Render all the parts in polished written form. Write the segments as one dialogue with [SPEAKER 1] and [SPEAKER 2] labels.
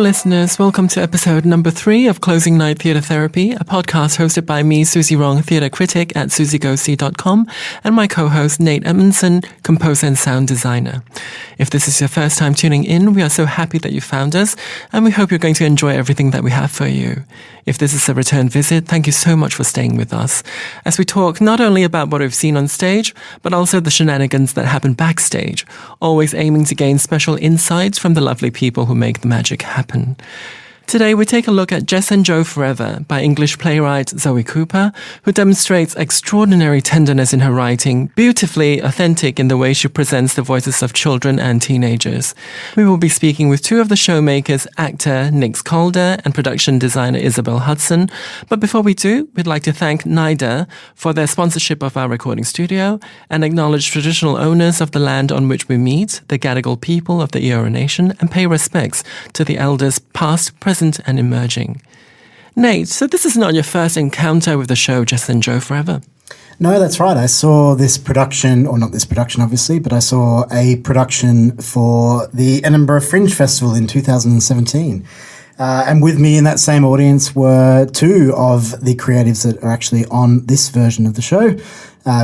[SPEAKER 1] listeners, welcome to episode number 3 of Closing Night Theatre Therapy, a podcast hosted by me, Susie Wrong, theatre critic at susiegoc.com, and my co-host Nate Edmondson, composer and sound designer. If this is your first time tuning in, we are so happy that you found us, and we hope you're going to enjoy everything that we have for you. If this is a return visit, thank you so much for staying with us, as we talk not only about what we've seen on stage, but also the shenanigans that happen backstage, always aiming to gain special insights from the lovely people who make the magic happen. Today we take a look at Jess Joe Forever by English playwright Zoe Cooper, who demonstrates extraordinary tenderness in her writing, beautifully authentic in the way she presents the voices of children and teenagers. We will be speaking with two of the showmakers, actor Nick Calder and production designer Isabel Hudson. But before we do, we'd like to thank NIDA for their sponsorship of our recording studio and acknowledge traditional owners of the land on which we meet, the Gadigal people of the Eora Nation, and pay respects to the elders past, present, and emerging. Nate, so this is not your first encounter with the show Jess Joe Forever.
[SPEAKER 2] No, that's right. I saw this production, or not this production obviously, but I saw a production for the Edinburgh Fringe Festival in 2017. And with me in that same audience were two of the creatives that are actually on this version of the show.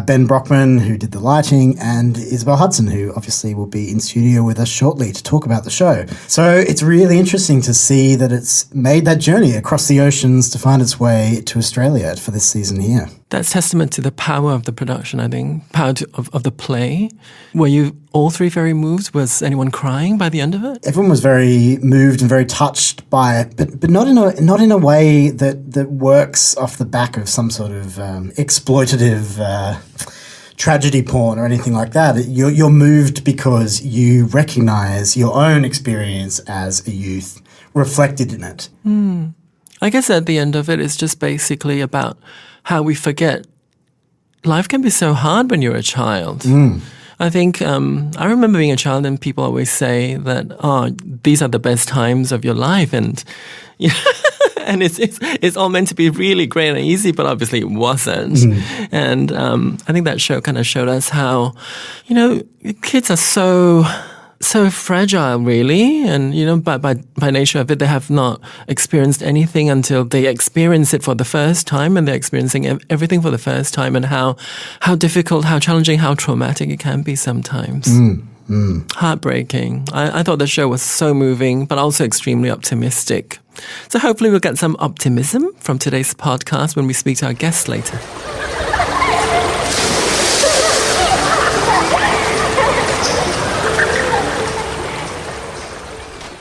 [SPEAKER 2] Ben Brockman, who did the lighting, and Isabel Hudson, who obviously will be in studio with us shortly to talk about the show. So it's really interesting to see that it's made that journey across the oceans to find its way to Australia for this season here.
[SPEAKER 1] That's testament to the power of the production, I think, of the play. Were you all three very moved? Was anyone crying by the end of it?
[SPEAKER 2] Everyone was very moved and very touched by it, but not in a way that works off the back of some sort of exploitative tragedy porn or anything like that. You're moved because you recognise your own experience as a youth reflected in it.
[SPEAKER 1] I guess at the end of it, it's just basically about how we forget life can be so hard when you're a child. I think I remember being a child and people always say that, these are the best times of your life, and and it's all meant to be really great and easy, but obviously it wasn't. And I think that show kind of showed us how, kids are so fragile, really, and by nature of it, they have not experienced anything until they experience it for the first time, and they're experiencing everything for the first time, and how difficult, how challenging, how traumatic it can be sometimes. Heartbreaking. I thought the show was so moving, but also extremely optimistic. So hopefully we'll get some optimism from today's podcast when we speak to our guests later.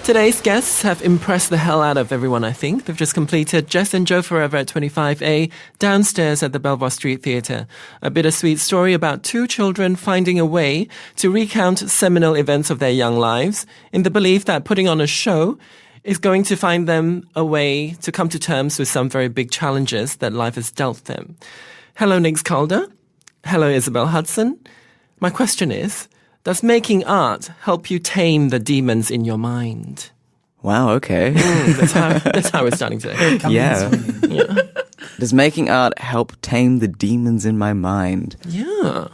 [SPEAKER 1] Today's guests have impressed the hell out of everyone, I think. They've just completed Jess Joe Forever at 25A, downstairs at the Belvoir Street Theatre. A bittersweet story about two children finding a way to recount seminal events of their young lives in the belief that putting on a show is going to find them a way to come to terms with some very big challenges that life has dealt them. Hello, Nick Calder. Hello, Isabel Hudson. My question is, does making art help you tame the demons in your mind?
[SPEAKER 3] Wow, okay.
[SPEAKER 1] That's how we're starting today.
[SPEAKER 3] Yeah. Does making art help tame the demons in my mind?
[SPEAKER 1] Yeah.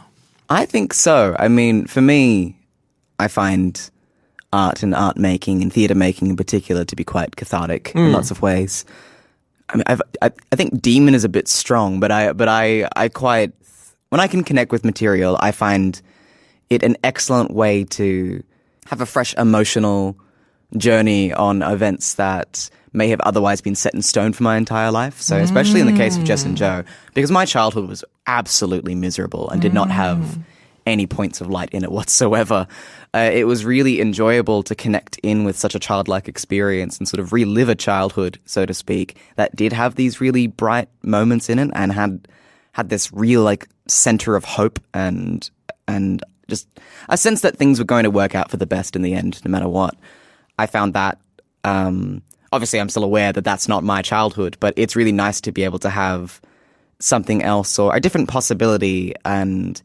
[SPEAKER 3] I think so. I mean, for me, I find art and art making and theatre making in particular to be quite cathartic in lots of ways. I mean, I think demon is a bit strong, but I quite, when I can connect with material, I find it an excellent way to have a fresh emotional journey on events that may have otherwise been set in stone for my entire life. So especially in the case of Jess Joe, because my childhood was absolutely miserable and did not have any points of light in it whatsoever. It was really enjoyable to connect in with such a childlike experience and sort of relive a childhood, so to speak, that did have these really bright moments in it and had this real center of hope and just a sense that things were going to work out for the best in the end, no matter what. I found that, obviously I'm still aware that that's not my childhood, but it's really nice to be able to have something else or a different possibility. And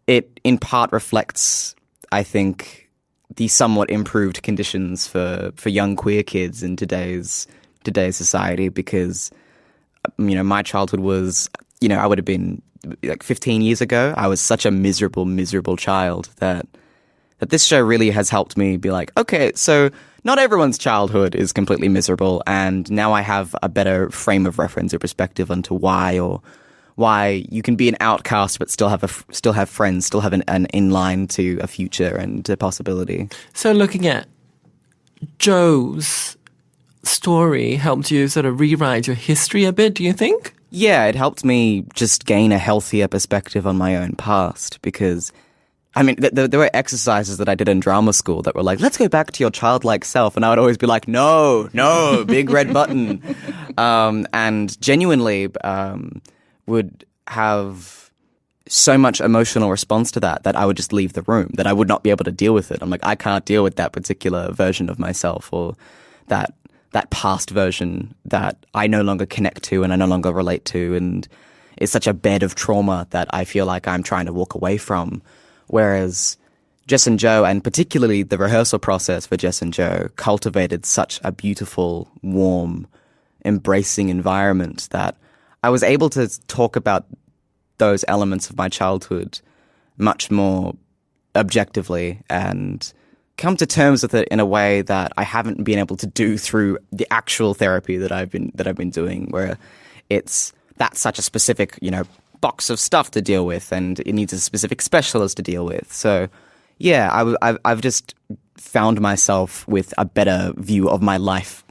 [SPEAKER 3] it in part reflects, I think, the somewhat improved conditions for young queer kids in today's society, because, my childhood was, I would have been 15 years ago, I was such a miserable child that But this show really has helped me be like, okay, so not everyone's childhood is completely miserable, and now I have a better frame of reference or perspective onto why you can be an outcast but still have friends, still have an inline to a future and a possibility.
[SPEAKER 1] So looking at Joe's story helped you sort of rewrite your history a bit, do you think?
[SPEAKER 3] Yeah, it helped me just gain a healthier perspective on my own past, because I mean, there were exercises that I did in drama school that were like, let's go back to your childlike self. And I would always be like, no, big red button. And genuinely would have so much emotional response to that I would just leave the room, that I would not be able to deal with it. I'm like, I can't deal with that particular version of myself, or that past version that I no longer connect to and I no longer relate to. And it's such a bed of trauma that I feel like I'm trying to walk away from. Whereas Jess and Joe, and particularly the rehearsal process for Jess and Joe, cultivated such a beautiful, warm, embracing environment that I was able to talk about those elements of my childhood much more objectively and come to terms with it in a way that I haven't been able to do through the actual therapy that I've been doing, where that's such a specific, box of stuff to deal with, and it needs a specific specialist to deal with. So, yeah, I've just found myself with a better view of my life,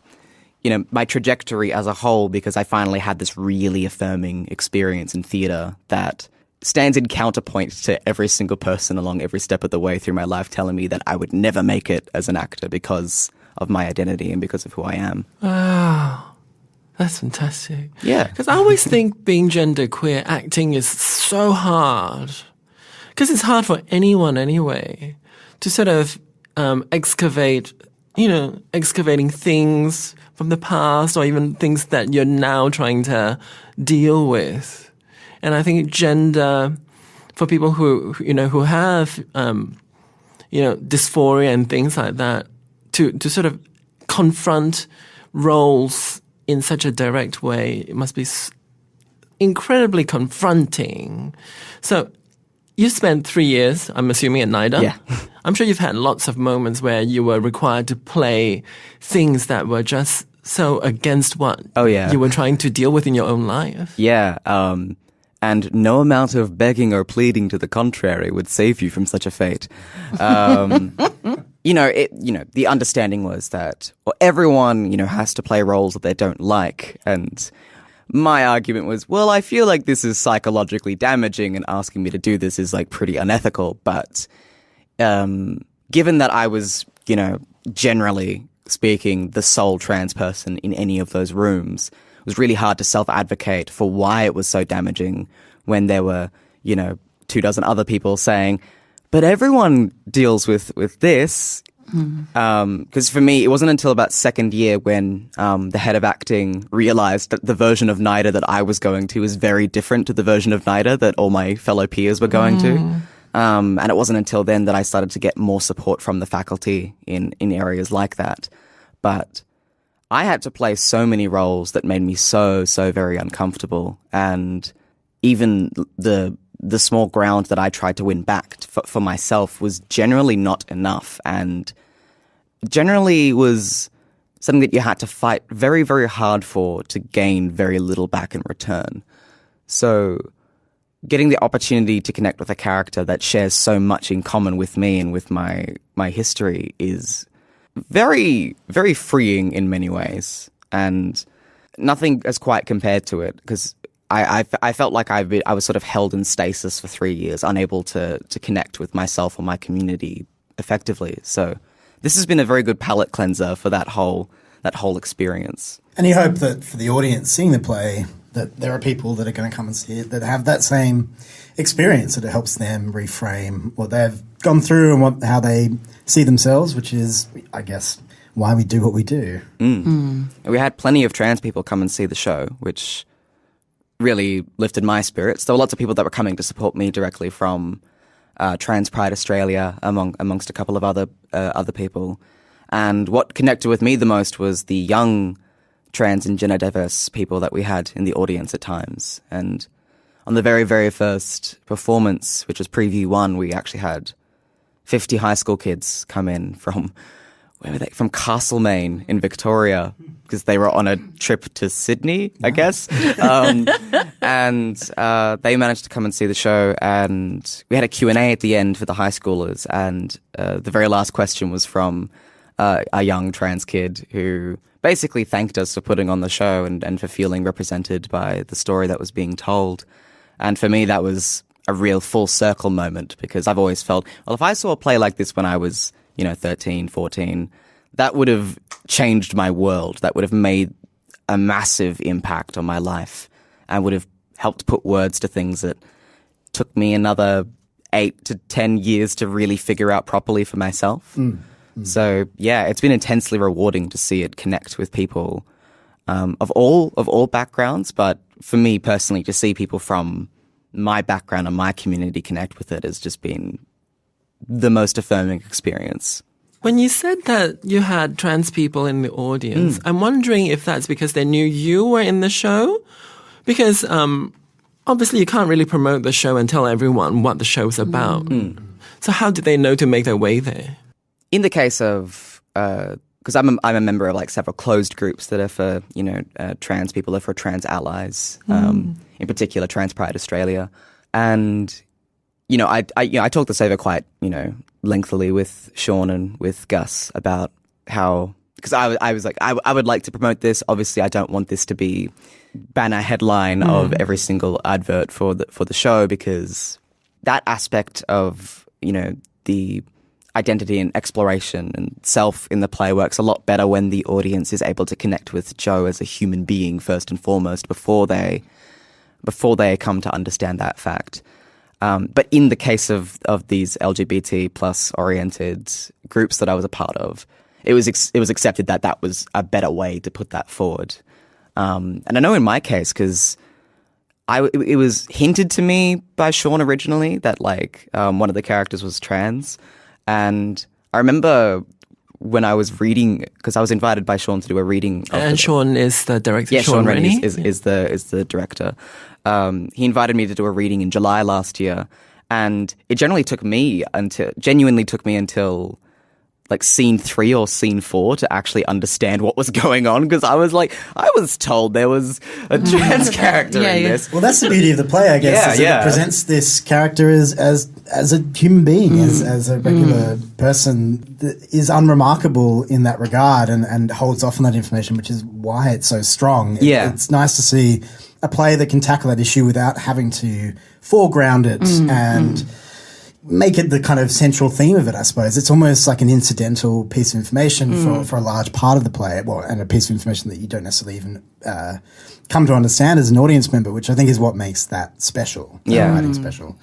[SPEAKER 3] my trajectory as a whole, because I finally had this really affirming experience in theatre that stands in counterpoint to every single person along every step of the way through my life telling me that I would never make it as an actor because of my identity and because of who I am.
[SPEAKER 1] Wow. That's fantastic.
[SPEAKER 3] Yeah.
[SPEAKER 1] Because I always think being genderqueer acting is so hard. Because it's hard for anyone anyway to sort of excavating things from the past, or even things that you're now trying to deal with. And I think gender, for people who have, dysphoria and things like that, to sort of confront roles in such a direct way, it must be incredibly confronting. So you spent 3 years, I'm assuming, at NIDA.
[SPEAKER 3] Yeah.
[SPEAKER 1] I'm sure you've had lots of moments where you were required to play things that were just so against what you were trying to deal with in your own life.
[SPEAKER 3] Yeah. And no amount of begging or pleading to the contrary would save you from such a fate. The understanding was that everyone, has to play roles that they don't like. And my argument was, well, I feel like this is psychologically damaging, and asking me to do this is like pretty unethical. But given that I was, generally speaking, the sole trans person in any of those rooms, it was really hard to self-advocate for why it was so damaging when there were, 24 other people saying, but everyone deals with this. Because for me, it wasn't until about second year when the head of acting realized that the version of NIDA that I was going to is very different to the version of NIDA that all my fellow peers were going to. And it wasn't until then that I started to get more support from the faculty in areas like that. But I had to play so many roles that made me so very uncomfortable. And even the small ground that I tried to win back for myself was generally not enough, and generally was something that you had to fight very, very hard for to gain very little back in return. So getting the opportunity to connect with a character that shares so much in common with me and with my history is very, very freeing in many ways, and nothing has quite compared to it, because I felt like I was sort of held in stasis for 3 years, unable to connect with myself or my community effectively. So this has been a very good palate cleanser for that whole experience.
[SPEAKER 2] And you hope that for the audience seeing the play, that there are people that are going to come and see it that have that same experience, that it helps them reframe what they've gone through and how they see themselves, which is, I guess, why we do what we do.
[SPEAKER 3] We had plenty of trans people come and see the show, which really lifted my spirits. There were lots of people that were coming to support me directly from Trans Pride Australia, amongst a couple of other people. And what connected with me the most was the young trans and gender diverse people that we had in the audience at times. And on the very, very first performance, which was preview 1, we actually had 50 high school kids come in from, where were they? From Castlemaine in Victoria, because they were on a trip to Sydney, I guess. And they managed to come and see the show, and we had a Q&A at the end for the high schoolers, and the very last question was from a young trans kid who basically thanked us for putting on the show and for feeling represented by the story that was being told. And for me, that was a real full circle moment, because I've always felt, well, if I saw a play like this when I was, 13, 14, that would have changed my world. That would have made a massive impact on my life and would have helped put words to things that took me another 8 to 10 years to really figure out properly for myself. So yeah, it's been intensely rewarding to see it connect with people of all backgrounds. But for me personally, to see people from my background and my community connect with it has just been the most affirming experience.
[SPEAKER 1] When you said that you had trans people in the audience, I'm wondering if that's because they knew you were in the show? Because obviously you can't really promote the show and tell everyone what the show's about. So how did they know to make their way there?
[SPEAKER 3] In the case of, because I'm a member of like several closed groups that are for, trans people, or for trans allies, in particular Trans Pride Australia. And, I talked this over quite, lengthily with Sean and with Gus about how, because I was like, I would like to promote this. Obviously, I don't want this to be banner headline of every single advert for the show, because that aspect of, the identity and exploration and self in the play works a lot better when the audience is able to connect with Joe as a human being first and foremost before they come to understand that fact. But in the case of these LGBT plus oriented groups that I was a part of, it was accepted that was a better way to put that forward. And I know in my case, because it was hinted to me by Sean originally that one of the characters was trans. And I remember when I was reading, because I was invited by Sean to do a reading.
[SPEAKER 1] And Sean is the director.
[SPEAKER 3] Yeah, Sean Rennie is the director. He invited me to do a reading in July last year, and it genuinely took me until like scene 3 or scene 4 to actually understand what was going on, because I was told there was a trans character in this.
[SPEAKER 2] Well, that's the beauty of the play, I guess. It presents this character as a human being, as a regular person that is unremarkable in that regard, and holds off on that information, which is why it's so strong. It's nice to see a play that can tackle that issue without having to foreground it and make it the kind of central theme of it, I suppose. It's almost like an incidental piece of information for a large part of the play, and a piece of information that you don't necessarily even come to understand as an audience member, which I think is what makes that special. Writing special.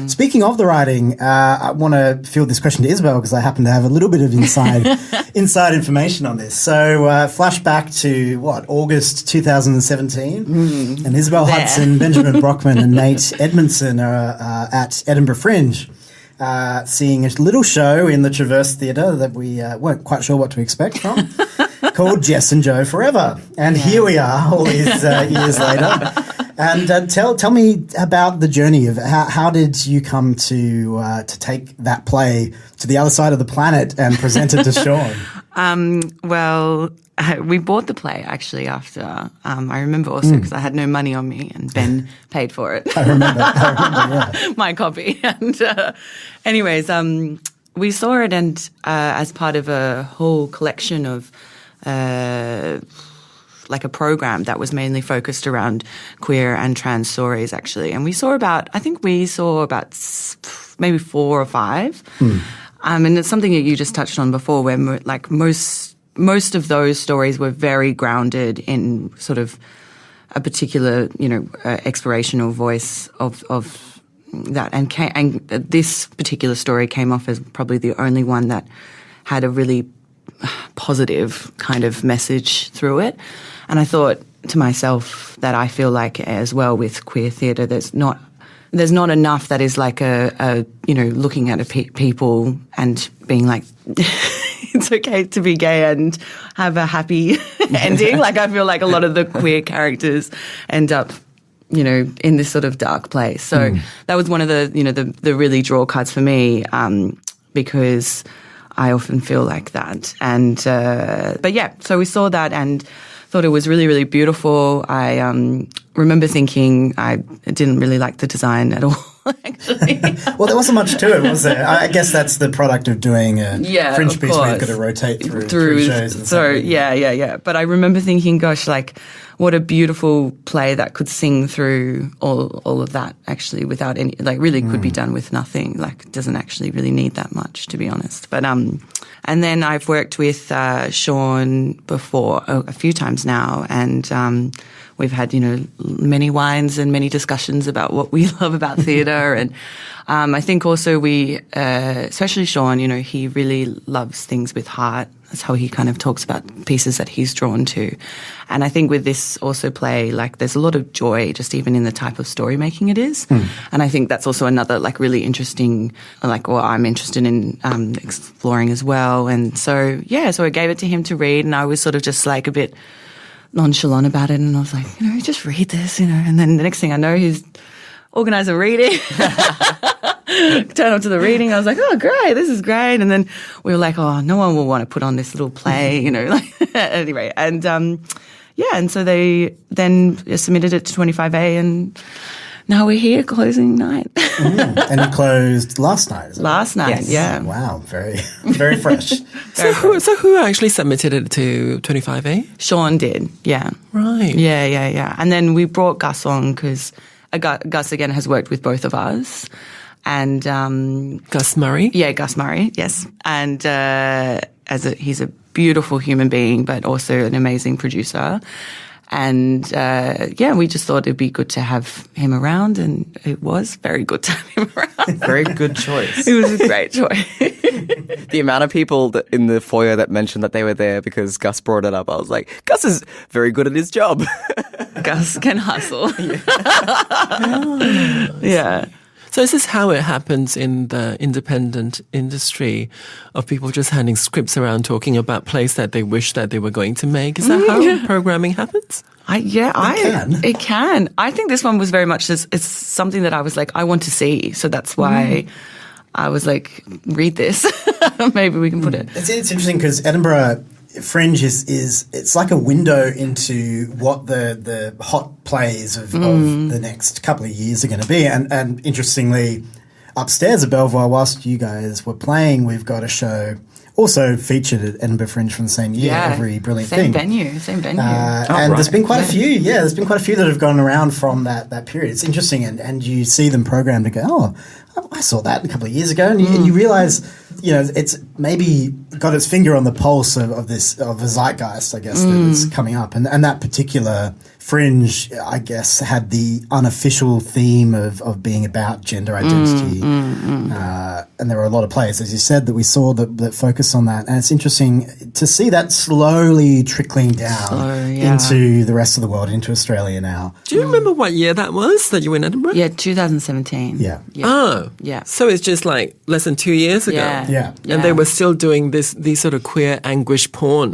[SPEAKER 2] Speaking of the writing, I want to field this question to Isabel, because I happen to have a little bit of inside information on this. So flashback to August 2017, and Isabel Hudson, Benjamin Brockman, and Nate Edmondson are at Edinburgh Fringe. Seeing a little show in the Traverse Theatre that we weren't quite sure what to expect from, called Jess Joe Forever. And here we are all these years later. And tell me about the journey of how did you come to take that play to the other side of the planet and present it to Sean?
[SPEAKER 4] Well, we bought the play actually after. I remember also because I had no money on me, and Ben paid for it.
[SPEAKER 2] I remember, yeah.
[SPEAKER 4] My copy. And anyways, we saw it, and as part of a whole collection of like a program that was mainly focused around queer and trans stories, actually. And we saw about maybe 4 or 5. And it's something that you just touched on before, where most of those stories were very grounded in sort of a particular, explorational voice of that. And this particular story came off as probably the only one that had a really positive kind of message through it. And I thought to myself that I feel like as well with queer theatre, there's not enough that is like looking at people and being like, it's okay to be gay and have a happy ending. Like I feel like a lot of the queer characters end up, in this sort of dark place. So that was one of the, the really draw cards for me. because I often feel like that. And but yeah, so we saw that and thought it was really, really beautiful. I remember thinking I didn't really like the design at all, actually.
[SPEAKER 2] Well, there wasn't much to it, was there? I guess that's the product of doing a fringe piece where you've got to rotate through shows. And
[SPEAKER 4] so, yeah. But I remember thinking, gosh, like, what a beautiful play that could sing through all of that, actually, without any, like, really could be done with nothing. Like, it doesn't actually really need that much, to be honest. But, and then I've worked with Sean before a few times now, and we've had, many wines and many discussions about what we love about theatre. And I think also we, especially Sean, he really loves things with heart. That's how he kind of talks about pieces that he's drawn to. And I think with this also play, like, there's a lot of joy just even in the type of story making it is. And I think that's also another, like, really interesting, like, what I'm interested in exploring as well. And so, so I gave it to him to read, and I was sort of just like a bit nonchalant about it. And I was like, just read this, And then the next thing I know, he's organised a reading. Turn up to the reading. I was like, oh, great, this is great. And then we were like, oh, no one will want to put on this little play, anyway. And, and so they then submitted it to 25A, and now we're here closing night.
[SPEAKER 2] And you closed last night, is it?
[SPEAKER 4] Last night,
[SPEAKER 3] Yes.
[SPEAKER 4] yeah.
[SPEAKER 2] Wow, very, very fresh.
[SPEAKER 1] So who actually submitted it to 25A?
[SPEAKER 4] Sean did, yeah.
[SPEAKER 1] Right.
[SPEAKER 4] Yeah. And then we brought Gus on because Gus, again, has worked with both of us. And
[SPEAKER 1] Gus Murray?
[SPEAKER 4] Yeah, Gus Murray, yes. And he's a beautiful human being, but also an amazing producer. And we just thought it'd be good to have him around, and it was very good to have him around.
[SPEAKER 3] Very good choice.
[SPEAKER 4] It was a great choice.
[SPEAKER 3] The amount of people in the foyer that mentioned that they were there because Gus brought it up, I was like, Gus is very good at his job.
[SPEAKER 4] Gus can hustle. Yeah.
[SPEAKER 1] So is this how it happens in the independent industry of people just handing scripts around talking about plays that they wish that they were going to make? Is that how programming happens?
[SPEAKER 2] It
[SPEAKER 4] can. I think this one was very much it's something that I was like, I want to see. So that's why I was like, read this. Maybe we can put it.
[SPEAKER 2] It's interesting because Edinburgh Fringe is it's like a window into what the hot plays of the next couple of years are going to be. And interestingly, upstairs at Belvoir, whilst you guys were playing, we've got a show also featured at Edinburgh Fringe from the same year, Every Brilliant Thing.
[SPEAKER 4] Same venue.
[SPEAKER 2] And there's been quite a few, there's been quite a few that have gone around from that period. It's interesting, and you see them programmed to go, oh, I saw that a couple of years ago, and you realise, it's maybe got its finger on the pulse of a zeitgeist, I guess, that's coming up, and that particular Fringe, I guess, had the unofficial theme of being about gender identity, and there were a lot of plays, as you said, that we saw that focus on that, and it's interesting to see that slowly trickling down into the rest of the world, into Australia now.
[SPEAKER 1] Do you remember what year that was that you were in Edinburgh?
[SPEAKER 4] Yeah, 2017.
[SPEAKER 2] Yeah.
[SPEAKER 1] Oh.
[SPEAKER 4] Yeah.
[SPEAKER 1] So it's just like less than 2 years ago.
[SPEAKER 2] Yeah.
[SPEAKER 1] And they were still doing these sort of queer anguish porn.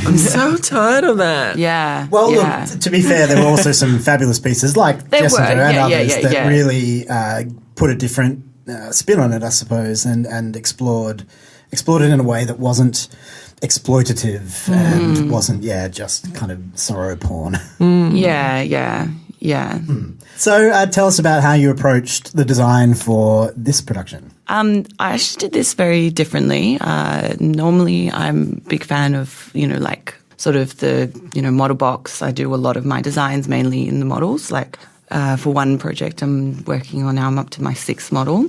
[SPEAKER 1] I'm so tired of that.
[SPEAKER 4] Yeah.
[SPEAKER 2] Well, look, to be fair, there were also some fabulous pieces like Jess and Joe and others that really put a different spin on it, I suppose, and explored it in a way that wasn't exploitative and wasn't, just kind of sorrow porn.
[SPEAKER 4] Yeah.
[SPEAKER 2] So tell us about how you approached the design for this production.
[SPEAKER 4] I actually did this very differently. Normally, I'm a big fan of, like sort of the, model box. I do a lot of my designs mainly in the models. Like for one project I'm working on now, I'm up to my 6th model.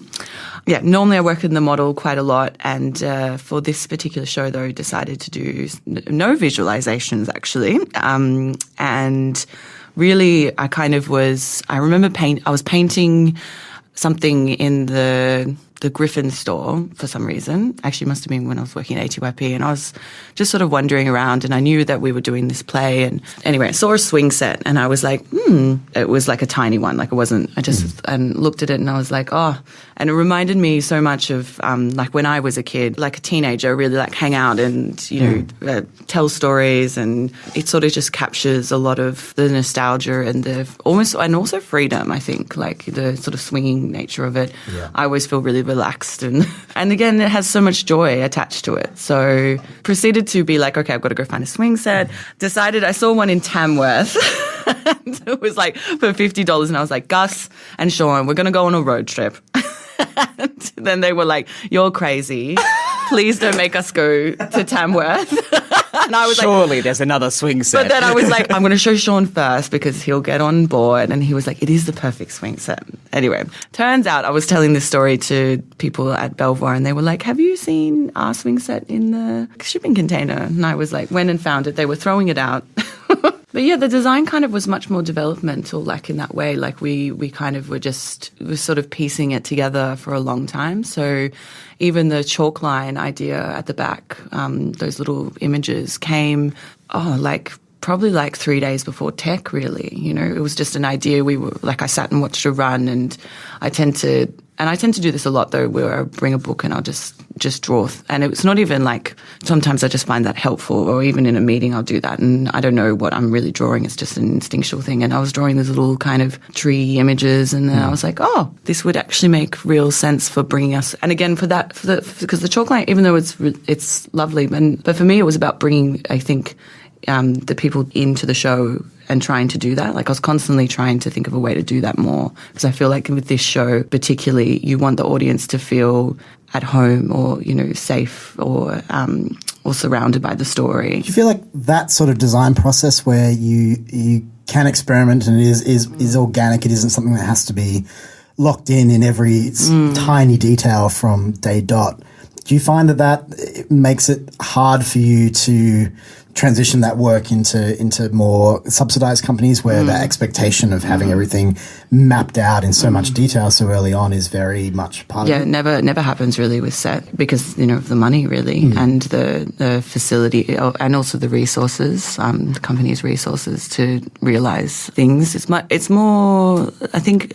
[SPEAKER 4] Yeah, normally I work in the model quite a lot. And for this particular show, though, decided to do no visualizations, actually. And really, I remember I was painting something in the Griffin store for some reason. Actually, it must have been when I was working at ATYP, and I was just sort of wandering around, and I knew that we were doing this play. And anyway, I saw a swing set, and I was like, it was like a tiny one. Like, it wasn't, and looked at it, and I was like, oh. And it reminded me so much of, like, when I was a kid, like a teenager, really like hang out and, tell stories. And it sort of just captures a lot of the nostalgia and and also freedom, I think, like the sort of swinging nature of it. Yeah. I always feel really relaxed. And again, it has so much joy attached to it. So proceeded to be like, okay, I've got to go find a swing set. Decided I saw one in Tamworth. It was like for $50. And I was like, Gus and Sean, we're going to go on a road trip. And then they were like, you're crazy. Please don't make us go to Tamworth. And I was
[SPEAKER 3] Surely there's another swing set.
[SPEAKER 4] But then I was like, I'm going to show Sean first because he'll get on board. And he was like, it is the perfect swing set. Anyway, turns out I was telling this story to people at Belvoir and they were like, have you seen our swing set in the shipping container? And I was like, went and found it. They were throwing it out. But yeah, the design kind of was much more developmental, like in that way. Like we kind of were sort of piecing it together for a long time. So even the chalk line idea at the back, those little images came, probably like 3 days before tech, really. You know, it was just an idea. I sat and watched a run, and I tend to do this a lot though, where I bring a book and I'll just draw. And it's not even like, sometimes I just find that helpful, or even in a meeting I'll do that. And I don't know what I'm really drawing. It's just an instinctual thing. And I was drawing these little kind of tree images, and then I was like, oh, this would actually make real sense for bringing us. And again, because the chalk line, even though it's lovely, but for me it was about bringing, I think, the people into the show and trying to do that. Like I was constantly trying to think of a way to do that more, because I feel like with this show particularly, you want the audience to feel at home, or, you know, safe, or surrounded by the story.
[SPEAKER 2] Do you feel like that sort of design process where you can experiment and it is organic, it isn't something that has to be locked in every tiny detail from day dot, do you find that makes it hard for you to transition that work into more subsidized companies where the expectation of having everything mapped out in so much detail so early on is very much part of it?
[SPEAKER 4] Yeah, never happens really with set, because, you know, of the money really, and the facility, and also the resources, the company's resources to realize things. It's more, I think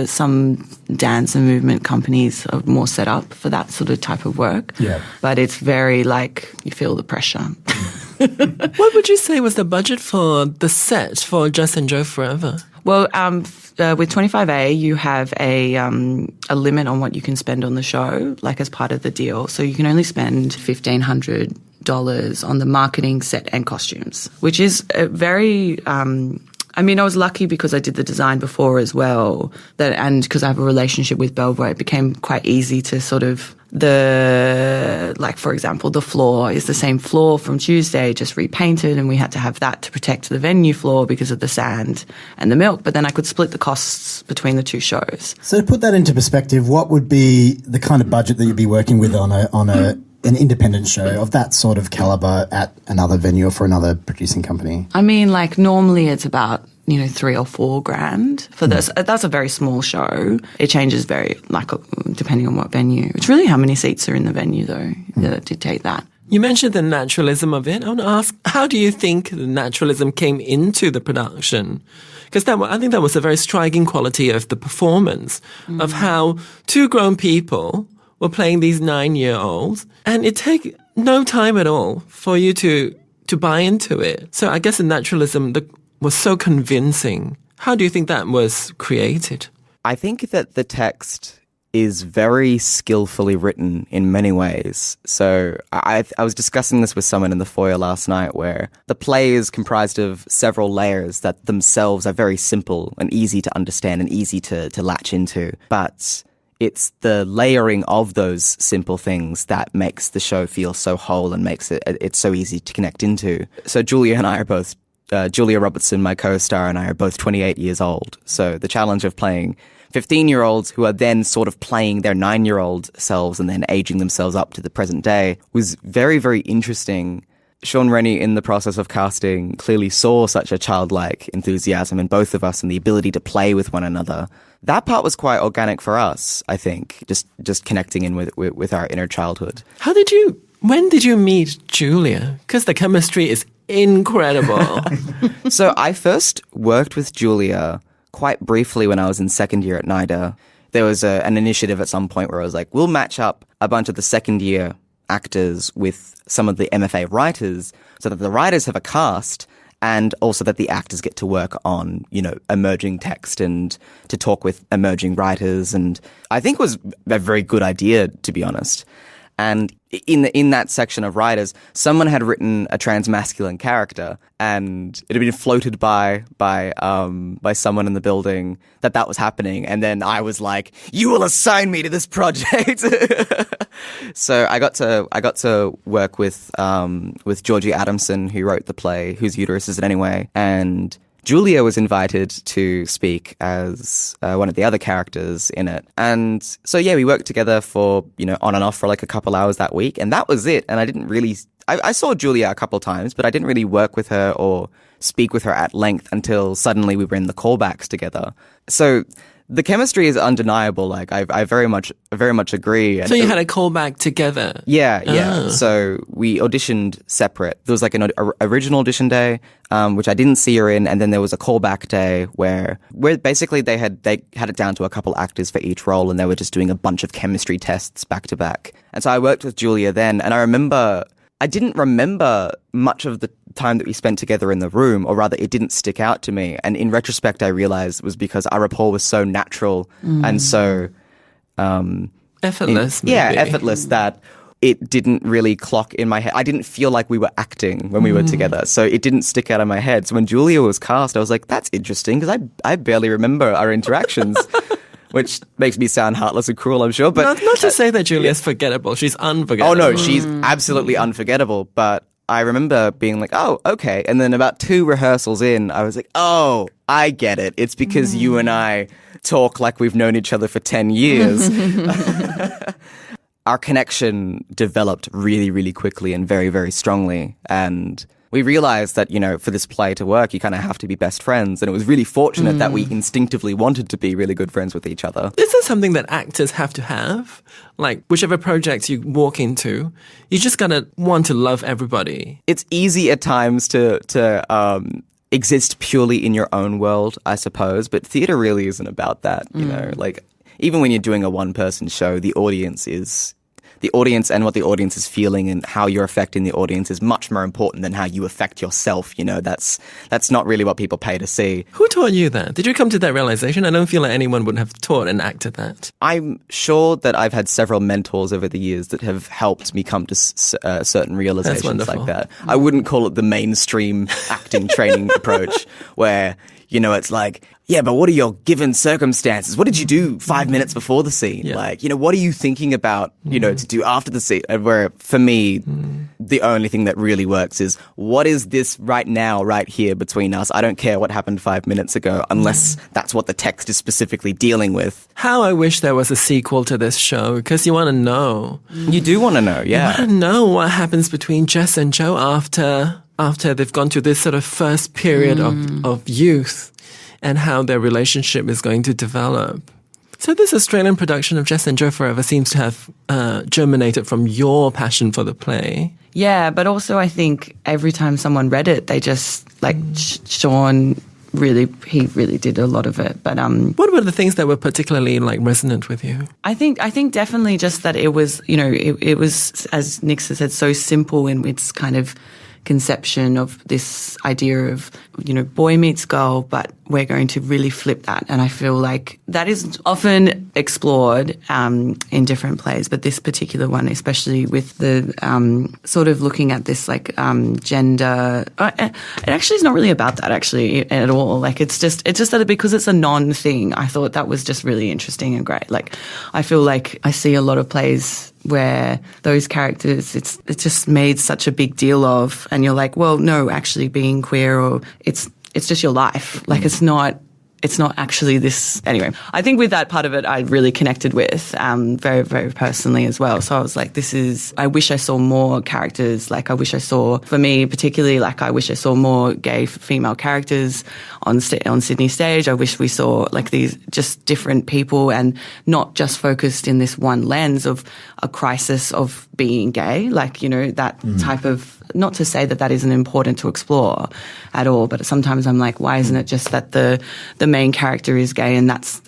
[SPEAKER 4] some dance and movement companies are more set up for that sort of type of work.
[SPEAKER 2] Yeah.
[SPEAKER 4] But it's very like, you feel the pressure.
[SPEAKER 1] What would you say was the budget for the set for Jess and Joe Forever?
[SPEAKER 4] Well, with 25A, you have a limit on what you can spend on the show, like as part of the deal. So you can only spend $1,500 on the marketing, set, and costumes, which is a very. I was lucky because I did the design before as well, and because I have a relationship with Belvoir, it became quite easy to sort of for example, the floor is the same floor from Tuesday, just repainted, and we had to have that to protect the venue floor because of the sand and the milk. But then I could split the costs between the two shows.
[SPEAKER 2] So to put that into perspective, what would be the kind of budget that you'd be working with on an independent show of that sort of caliber at another venue or for another producing company?
[SPEAKER 4] Normally it's about, $3 or $4 grand for this. That's a very small show. It changes depending on what venue. It's really how many seats are in the venue though that dictate that.
[SPEAKER 1] You mentioned the naturalism of it. I want to ask, how do you think the naturalism came into the production? Because I think that was a very striking quality of the performance, of how two grown people were playing these 9-year-olds, and it take no time at all for you to buy into it. So I guess the naturalism was so convincing. How do you think that was created?
[SPEAKER 3] I think that the text is very skillfully written in many ways. So I was discussing this with someone in the foyer last night, where the play is comprised of several layers that themselves are very simple and easy to understand and easy to latch into. But it's the layering of those simple things that makes the show feel so whole and makes it's so easy to connect into. So Julia and I are both, Julia Robertson, my co-star, and I are both 28 years old. So the challenge of playing 15-year-olds who are then sort of playing their 9-year-old selves and then aging themselves up to the present day was very, very interesting. Sean Rennie, in the process of casting, clearly saw such a childlike enthusiasm in both of us and the ability to play with one another. That part was quite organic for us, I think, just connecting in with our inner childhood.
[SPEAKER 1] When did you meet Julia? Because the chemistry is incredible.
[SPEAKER 3] So I first worked with Julia quite briefly when I was in second year at NIDA. There was an initiative at some point where I was like, we'll match up a bunch of the second year actors with some of the MFA writers so that the writers have a cast and also that the actors get to work on, emerging text and to talk with emerging writers. And I think it was a very good idea, to be honest. And in that section of writers, someone had written a transmasculine character, and it had been floated by someone in the building that was happening. And then I was like, "You will assign me to this project." So I got to work with Georgie Adamson, who wrote the play "Whose Uterus Is It Anyway?" and Julia was invited to speak as one of the other characters in it. And so, yeah, we worked together for, on and off for like a couple hours that week. And that was it. And I didn't really, I saw Julia a couple of times, but I didn't really work with her or speak with her at length until suddenly we were in the callbacks together. So the chemistry is undeniable. Like I very much agree. And
[SPEAKER 1] so you had a callback together?
[SPEAKER 3] Yeah. Oh. So we auditioned separate. There was like an original audition day, which I didn't see her in, and then there was a callback day where basically they had it down to a couple actors for each role, and they were just doing a bunch of chemistry tests back to back. And so I worked with Julia then, and I didn't remember much of the time that we spent together in the room, or rather it didn't stick out to me. And in retrospect, I realized it was because our rapport was so natural and so
[SPEAKER 1] effortless.
[SPEAKER 3] Effortless that it didn't really clock in my head. I didn't feel like we were acting when we were together, so it didn't stick out of my head. So when Julia was cast, I was like, that's interesting, because I barely remember our interactions. Which makes me sound heartless and cruel, I'm sure. But
[SPEAKER 1] not to say that Julia's forgettable. She's unforgettable.
[SPEAKER 3] Oh, no, she's absolutely unforgettable. But I remember being like, oh, okay. And then about 2 rehearsals in, I was like, oh, I get it. It's because you and I talk like we've known each other for 10 years. Our connection developed really, really quickly and very, very strongly. And we realized that, for this play to work, you kind of have to be best friends. And it was really fortunate that we instinctively wanted to be really good friends with each other.
[SPEAKER 1] Is this something that actors have to have? Like, whichever project you walk into, you just gotta want to love everybody.
[SPEAKER 3] It's easy at times to exist purely in your own world, I suppose. But theatre really isn't about that, you know? Like, even when you're doing a one-person show, the audience and what the audience is feeling and how you're affecting the audience is much more important than how you affect yourself. That's not really what people pay to see.
[SPEAKER 1] Who taught you that? Did you come to that realization? I don't feel like anyone would have taught an actor that.
[SPEAKER 3] I'm sure that I've had several mentors over the years that have helped me come to certain realizations like that. I wouldn't call it the mainstream acting training approach where, it's like, yeah, but what are your given circumstances? What did you do 5 minutes before the scene?
[SPEAKER 1] Yeah.
[SPEAKER 3] Like, what are you thinking about, to do after the scene? Where for me, the only thing that really works is, what is this right now, right here between us? I don't care what happened 5 minutes ago, unless that's what the text is specifically dealing with.
[SPEAKER 1] How I wish there was a sequel to this show, because you want to know.
[SPEAKER 3] You do want to know, yeah.
[SPEAKER 1] You want to know what happens between Jess and Joe after they've gone through this sort of first period of youth, and how their relationship is going to develop. So this Australian production of Jess and Joe Forever seems to have germinated from your passion for the play.
[SPEAKER 4] Yeah, but also I think every time someone read it, they just, like, Sean he really did a lot of it. But
[SPEAKER 1] what were the things that were particularly, like, resonant with you?
[SPEAKER 4] I think definitely just that it was, it was, as Nick said, so simple in its kind of conception of this idea of, boy meets girl, but we're going to really flip that. And I feel like that is often explored in different plays, but this particular one, especially with the sort of looking at this like gender, it actually is not really about that actually at all. Like it's just that because it's a non-thing, I thought that was just really interesting and great. Like I feel like I see a lot of plays where those characters, it's just made such a big deal of, and you're like, well, no, actually being queer, or it's just your life. Like it's not actually this. Anyway, I think with that part of it, I really connected with very, very personally as well. So I was like, I wish I saw more characters. Like I wish I saw, for me particularly, like I wish I saw more gay female characters on Sydney stage. I wish we saw like these just different people and not just focused in this one lens of a crisis of being gay. Like, that type of not to say that that isn't important to explore at all, but sometimes I'm like, why isn't it just that the main character is gay and that's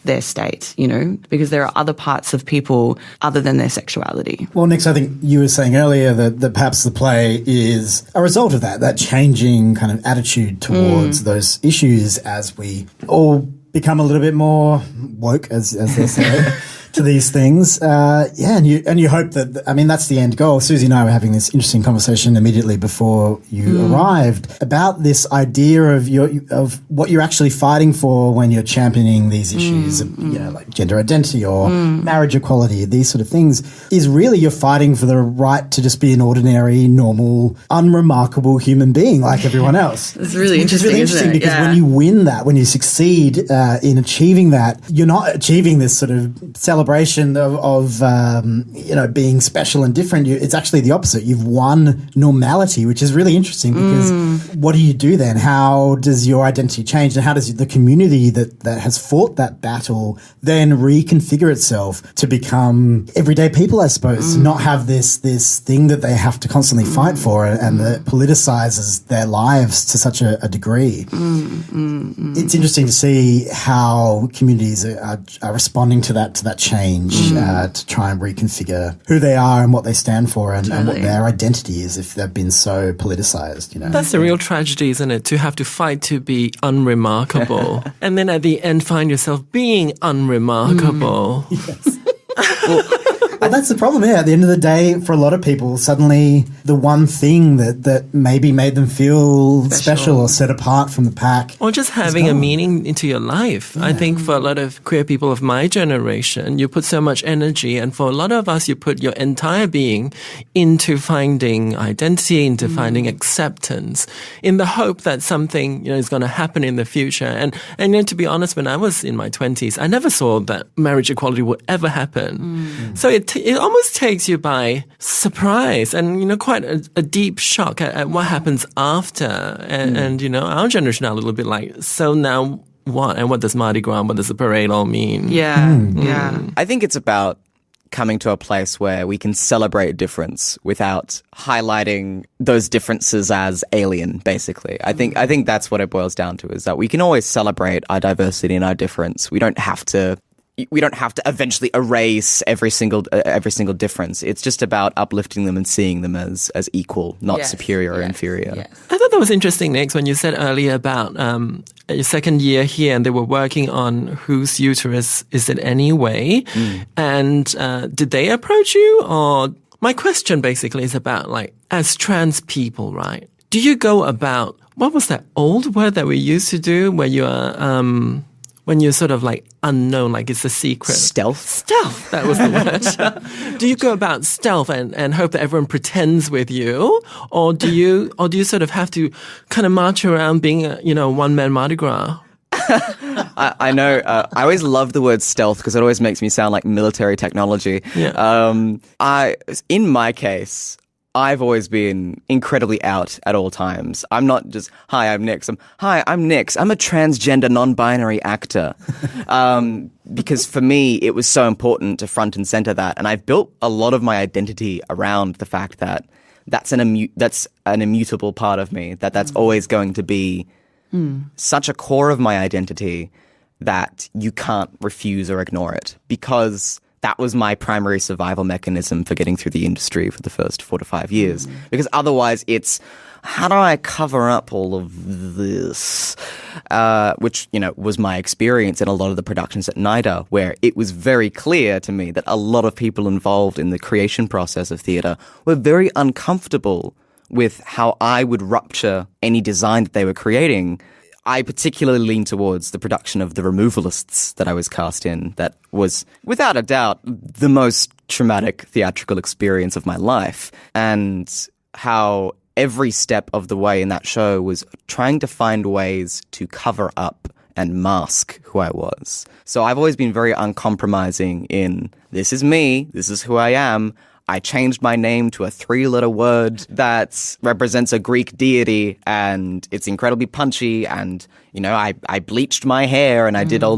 [SPEAKER 4] their state, you know? Because there are other parts of people other than their sexuality.
[SPEAKER 2] Well, Nix, I think you were saying earlier that perhaps the play is a result of that changing kind of attitude towards those issues as we all become a little bit more woke, as they say, to these things. And you hope that, I mean, that's the end goal. Susie and I were having this interesting conversation immediately before you arrived about this idea of what you're actually fighting for when you're championing these issues of, you know, like gender identity or marriage equality, these sort of things, is really you're fighting for the right to just be an ordinary, normal, unremarkable human being like everyone else.
[SPEAKER 4] It's really
[SPEAKER 2] Which is
[SPEAKER 4] interesting,
[SPEAKER 2] really
[SPEAKER 4] isn't
[SPEAKER 2] interesting
[SPEAKER 4] it?
[SPEAKER 2] because
[SPEAKER 4] Yeah.
[SPEAKER 2] when you win that, when you succeed in achieving that, you're not achieving this sort of celebration of you know, being special and different. It's actually the opposite. You've won normality, which is really interesting because what do you do then? How does your identity change, and how does the community that has fought that battle then reconfigure itself to become everyday people, I suppose, to not have this thing that they have to constantly fight for and that politicizes their lives to such a degree. It's interesting to see how communities are responding to that change to try and reconfigure who they are and what they stand for and what their identity is if they've been so politicized, you know.
[SPEAKER 1] That's the real tragedy, isn't it? To have to fight to be unremarkable. And then at the end find yourself being unremarkable.
[SPEAKER 2] Well, that's the problem, yeah. At the end of the day, for a lot of people, suddenly the one thing that maybe made them feel special or set apart from the pack.
[SPEAKER 1] Or just having a meaning into your life. I think for a lot of queer people of my generation, you put so much energy, and for a lot of us, you put your entire being into finding identity, into finding acceptance, in the hope that something, you know, is going to happen in the future. And you know, to be honest, when I was in my 20s, I never saw that marriage equality would ever happen. So it almost takes you by surprise and, you know, quite a deep shock at what happens after. And, you know, our generation are a little bit like, so now what? And what does Mardi Gras, what does the parade all mean?
[SPEAKER 4] Yeah.
[SPEAKER 3] I think it's about coming to a place where we can celebrate difference without highlighting those differences as alien, basically. I think that's what it boils down to, is that we can always celebrate our diversity and our difference. We don't have to eventually erase every single difference. It's just about uplifting them and seeing them as equal, not superior or inferior.
[SPEAKER 4] Yes.
[SPEAKER 1] I thought that was interesting, Nick, when you said earlier about your second year here and they were working on whose uterus is it anyway. And did they approach you? Or my question basically is about, like, as trans people, right? Do you go about, what was that old word that we used to do where you are... when you're sort of like unknown, like it's a secret.
[SPEAKER 3] Stealth,
[SPEAKER 1] that was the word. Do you go about stealth and hope that everyone pretends with you? Or do you sort of have to kind of march around being a, you know, one-man Mardi Gras?
[SPEAKER 3] I know. I always love the word stealth because it always makes me sound like military technology.
[SPEAKER 1] Yeah.
[SPEAKER 3] In my case, I've always been incredibly out at all times. I'm not just, hi, I'm Nix. I'm Nix. I'm a transgender, non-binary actor. Because for me, it was so important to front and center that. And I've built a lot of my identity around the fact that that's an immutable part of me, that's always going to be such a core of my identity that you can't refuse or ignore it, because that was my primary survival mechanism for getting through the industry for the first 4 to 5 years. Because otherwise it's, how do I cover up all of this? Which, you know, was my experience in a lot of the productions at NIDA, where it was very clear to me that a lot of people involved in the creation process of theatre were very uncomfortable with how I would rupture any design that they were creating. I particularly lean towards the production of The Removalists that I was cast in. That was, without a doubt, the most traumatic theatrical experience of my life. And how every step of the way in that show was trying to find ways to cover up and mask who I was. So I've always been very uncompromising in, this is me, this is who I am. I changed my name to a 3-letter word that represents a Greek deity, and it's incredibly punchy. And, you know, I bleached my hair, and I did all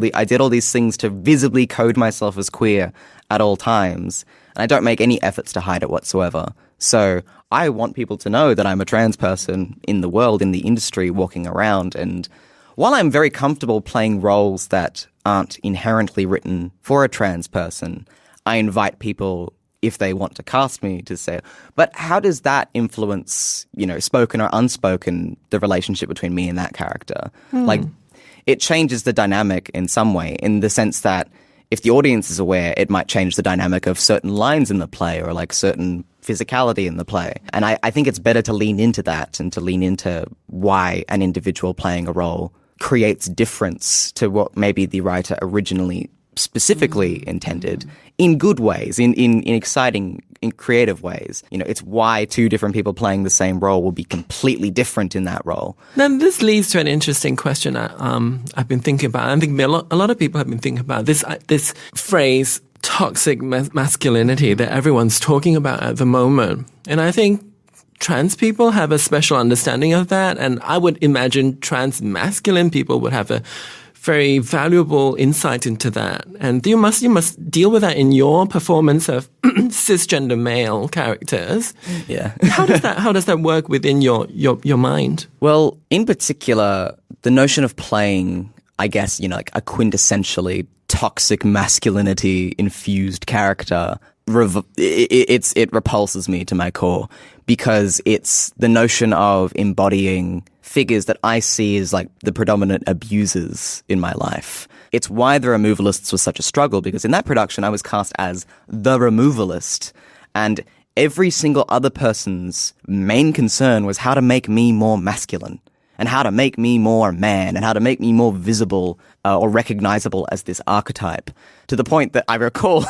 [SPEAKER 3] these things to visibly code myself as queer at all times. And I don't make any efforts to hide it whatsoever. So I want people to know that I'm a trans person in the world, in the industry, walking around. And while I'm very comfortable playing roles that aren't inherently written for a trans person, I invite people, if they want to cast me, to say, but how does that influence, spoken or unspoken, the relationship between me and that character? Like, it changes the dynamic in some way, in the sense that if the audience is aware, it might change the dynamic of certain lines in the play or like certain physicality in the play. And I think it's better to lean into that and to lean into why an individual playing a role creates difference to what maybe the writer originally specifically intended, in good ways, in exciting, in creative ways. It's why two different people playing the same role will be completely different in that role.
[SPEAKER 1] Then this leads to an interesting question I've been thinking about. I think a lot of people have been thinking about this phrase, toxic masculinity, that everyone's talking about at the moment. And I think trans people have a special understanding of that. And I would imagine trans masculine people would have a very valuable insight into that. And you must deal with that in your performance of cisgender male characters.
[SPEAKER 3] Yeah.
[SPEAKER 1] How does that work within your mind?
[SPEAKER 3] Well, in particular, the notion of playing, I guess, like a quintessentially toxic masculinity infused character, it repulses me to my core, because it's the notion of embodying figures that I see as like the predominant abusers in my life. It's why The Removalists was such a struggle, because in that production I was cast as the removalist, and every single other person's main concern was how to make me more masculine and how to make me more man and how to make me more visible or recognizable as this archetype, to the point that I recall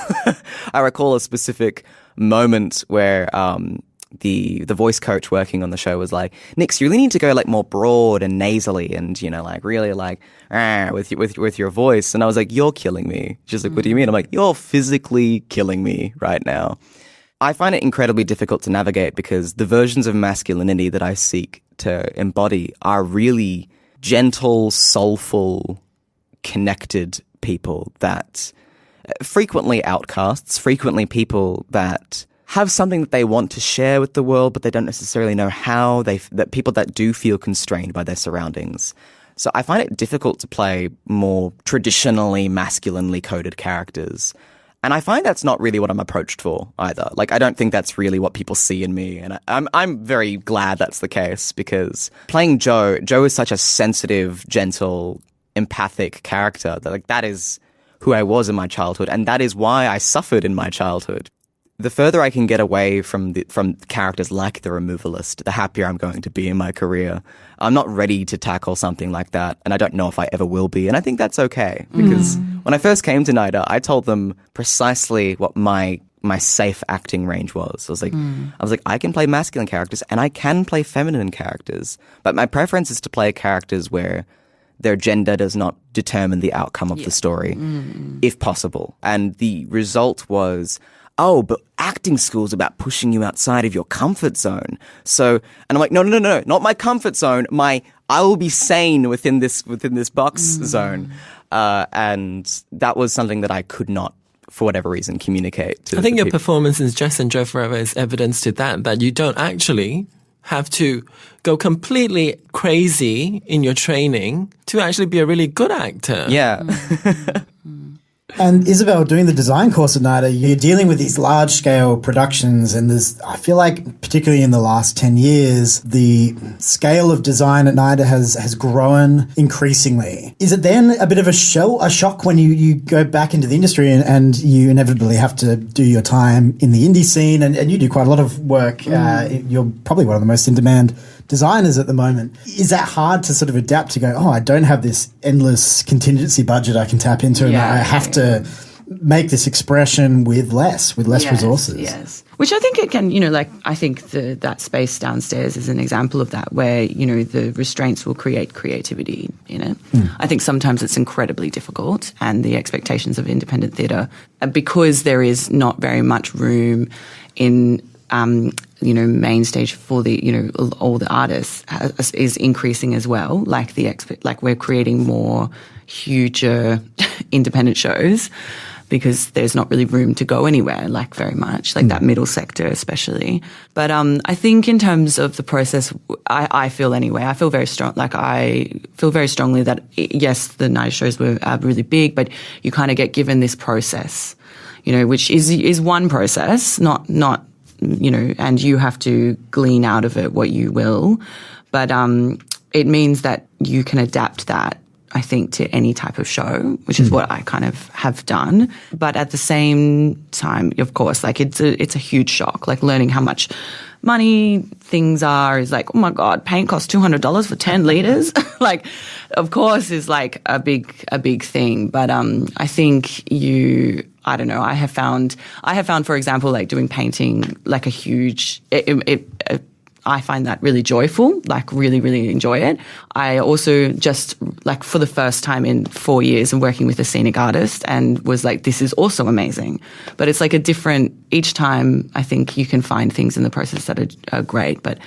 [SPEAKER 3] a specific moment where the voice coach working on the show was like, Nix, you really need to go like more broad and nasally and, like really like with your voice. And I was like, you're killing me. She's like, what do you mean? I'm like, you're physically killing me right now. I find it incredibly difficult to navigate, because the versions of masculinity that I seek to embody are really gentle, soulful, connected people that frequently outcasts, frequently people that have something that they want to share with the world, but they don't necessarily know how. That people that do feel constrained by their surroundings. So I find it difficult to play more traditionally masculinely coded characters. And I find that's not really what I'm approached for either. Like, I don't think that's really what people see in me. And I'm very glad that's the case, because playing Joe is such a sensitive, gentle, empathic character that is who I was in my childhood. And that is why I suffered in my childhood. The further I can get away from characters like the Removalist, the happier I'm going to be in my career. I'm not ready to tackle something like that, and I don't know if I ever will be. And I think that's okay, because when I first came to NIDA, I told them precisely what my safe acting range was. I was like, I can play masculine characters and I can play feminine characters, but my preference is to play characters where their gender does not determine the outcome of the story, if possible. And the result was, oh, but acting school's about pushing you outside of your comfort zone. So, and I'm like, no, not my comfort zone. I will be sane within this box zone. And that was something that I could not, for whatever reason, communicate to
[SPEAKER 1] I think your
[SPEAKER 3] people.
[SPEAKER 1] performance in Jess and Joe Forever is evidence to that you don't actually have to go completely crazy in your training to actually be a really good actor.
[SPEAKER 3] Yeah.
[SPEAKER 2] And Isabel, doing the design course at NIDA, you're dealing with these large-scale productions, and I feel like, particularly in the last 10 years, the scale of design at NIDA has grown increasingly. Is it then a bit of a shock when you go back into the industry and you inevitably have to do your time in the indie scene, and you do quite a lot of work. You're probably one of the most in-demand designers at the moment. Is that hard to sort of adapt to go, I don't have this endless contingency budget I can tap into, and I have to make this expression with less resources?
[SPEAKER 4] Yes. Which I think, again, I think that space downstairs is an example of that, where, the restraints will create creativity in it. I think sometimes it's incredibly difficult, and the expectations of independent theatre, because there is not very much room in main stage for the, all the artists is increasing as well. Like we're creating more huger independent shows. because there's not really room to go anywhere, like very much, like that middle sector especially. But I think in terms of the process, I feel anyway, I feel very strongly that yes, the night shows were really big, but you kind of get given this process, you know, which is one process, not you know, and you have to glean out of it what you will. But it means that you can adapt that, I think, to any type of show, which is what I kind of have done. But at the same time, of course, like it's a huge shock. Like learning how much money things are is like, oh my God, paint costs $200 for 10 liters. Like, of course, is like a big thing. But I think I don't know. I have found, for example, like doing painting, like a huge. I find that really joyful, like really, really enjoy it. I also just like for the first time in 4 years and working with a scenic artist and was like, this is also amazing. But it's like each time I think you can find things in the process that are great, but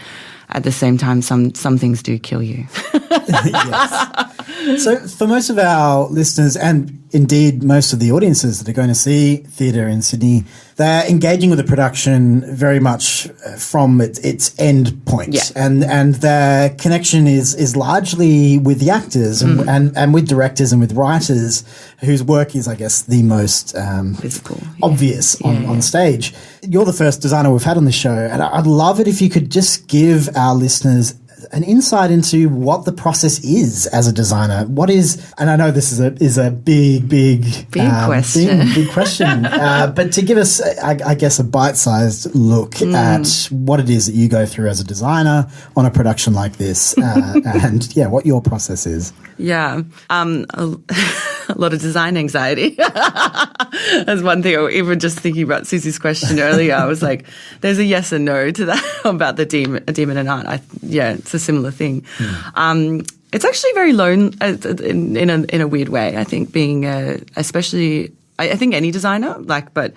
[SPEAKER 4] at the same time, some things do kill you.
[SPEAKER 2] Yes. So for most of our listeners and indeed most of the audiences that are going to see theatre in Sydney, they're engaging with the production very much from its end point.
[SPEAKER 4] Yeah.
[SPEAKER 2] And their connection is largely with the actors and with directors and with writers whose work is, I guess, the most
[SPEAKER 4] physical,
[SPEAKER 2] obvious on stage. You're the first designer we've had on the show, and I'd love it if you could just give our listeners an insight into what the process is as a designer. What is, and I know this is a big
[SPEAKER 4] question,
[SPEAKER 2] big question, but to give us, I guess, a bite-sized look at what it is that you go through as a designer on a production like this, and what your process is.
[SPEAKER 4] Yeah, a lot of design anxiety. That's one thing. Even just thinking about Susie's question earlier, I was like, "There's a yes and no to that about the demon and art." It's a similar thing. It's actually very lone in a weird way. I think being especially, I think any designer, but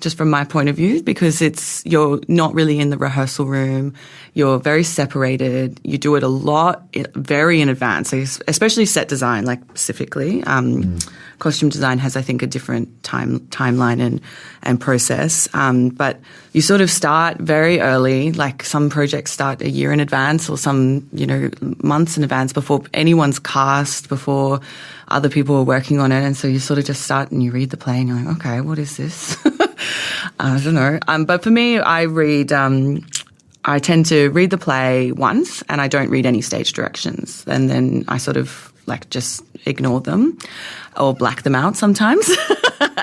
[SPEAKER 4] just from my point of view, because you're not really in the rehearsal room. You're very separated. You do it a lot, very in advance, especially set design, like specifically. Costume design has, I think, a different timeline and process. But you sort of start very early, like some projects start a year in advance or some, months in advance before anyone's cast, before other people are working on it. And so you sort of just start and you read the play and you're like, okay, what is this? I don't know. But for me, I tend to read the play once and I don't read any stage directions. And then I sort of just ignore them or black them out sometimes.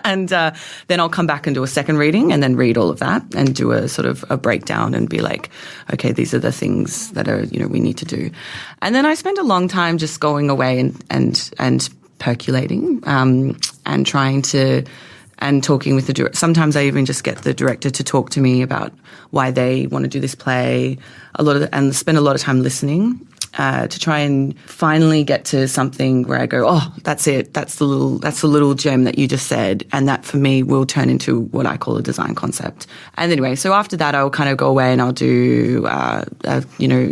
[SPEAKER 4] And then I'll come back and do a second reading and then read all of that and do a sort of a breakdown and be like, okay, these are the things that are, we need to do. And then I spend a long time just going away and percolating and trying to and talking with the director. Sometimes I even just get the director to talk to me about why they want to do this play. And spend a lot of time listening to try and finally get to something where I go, oh, that's it. That's the little gem that you just said, and that for me will turn into what I call a design concept. And anyway, so after that, I'll kind of go away and I'll do a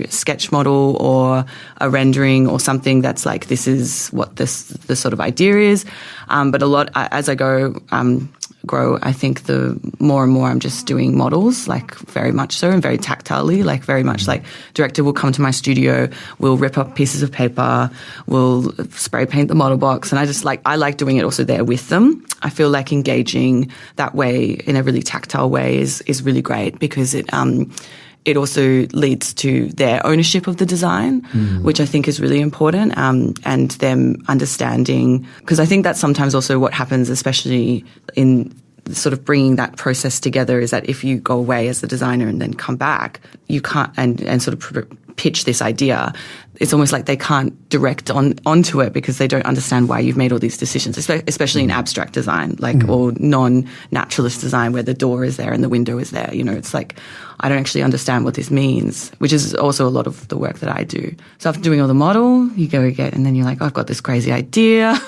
[SPEAKER 4] sketch model or a rendering or something that's like, this is what the sort of idea is. But a lot as I grow, I think the more and more I'm just doing models, like very much so, and very tactilely, like very much like director will come to my studio, we'll rip up pieces of paper, we'll spray paint the model box, and I like doing it also there with them. I feel like engaging that way in a really tactile way is really great because it also leads to their ownership of the design, which I think is really important, and them understanding, because I think that's sometimes also what happens, especially in sort of bringing that process together, is that if you go away as the designer and then come back, you can't, and sort of pitch this idea, it's almost like they can't direct onto it because they don't understand why you've made all these decisions, especially in abstract design, or non-naturalist design where the door is there and the window is there. It's like, I don't actually understand what this means, which is also a lot of the work that I do. So after doing all the model, you go again, and then you're like, oh, I've got this crazy idea.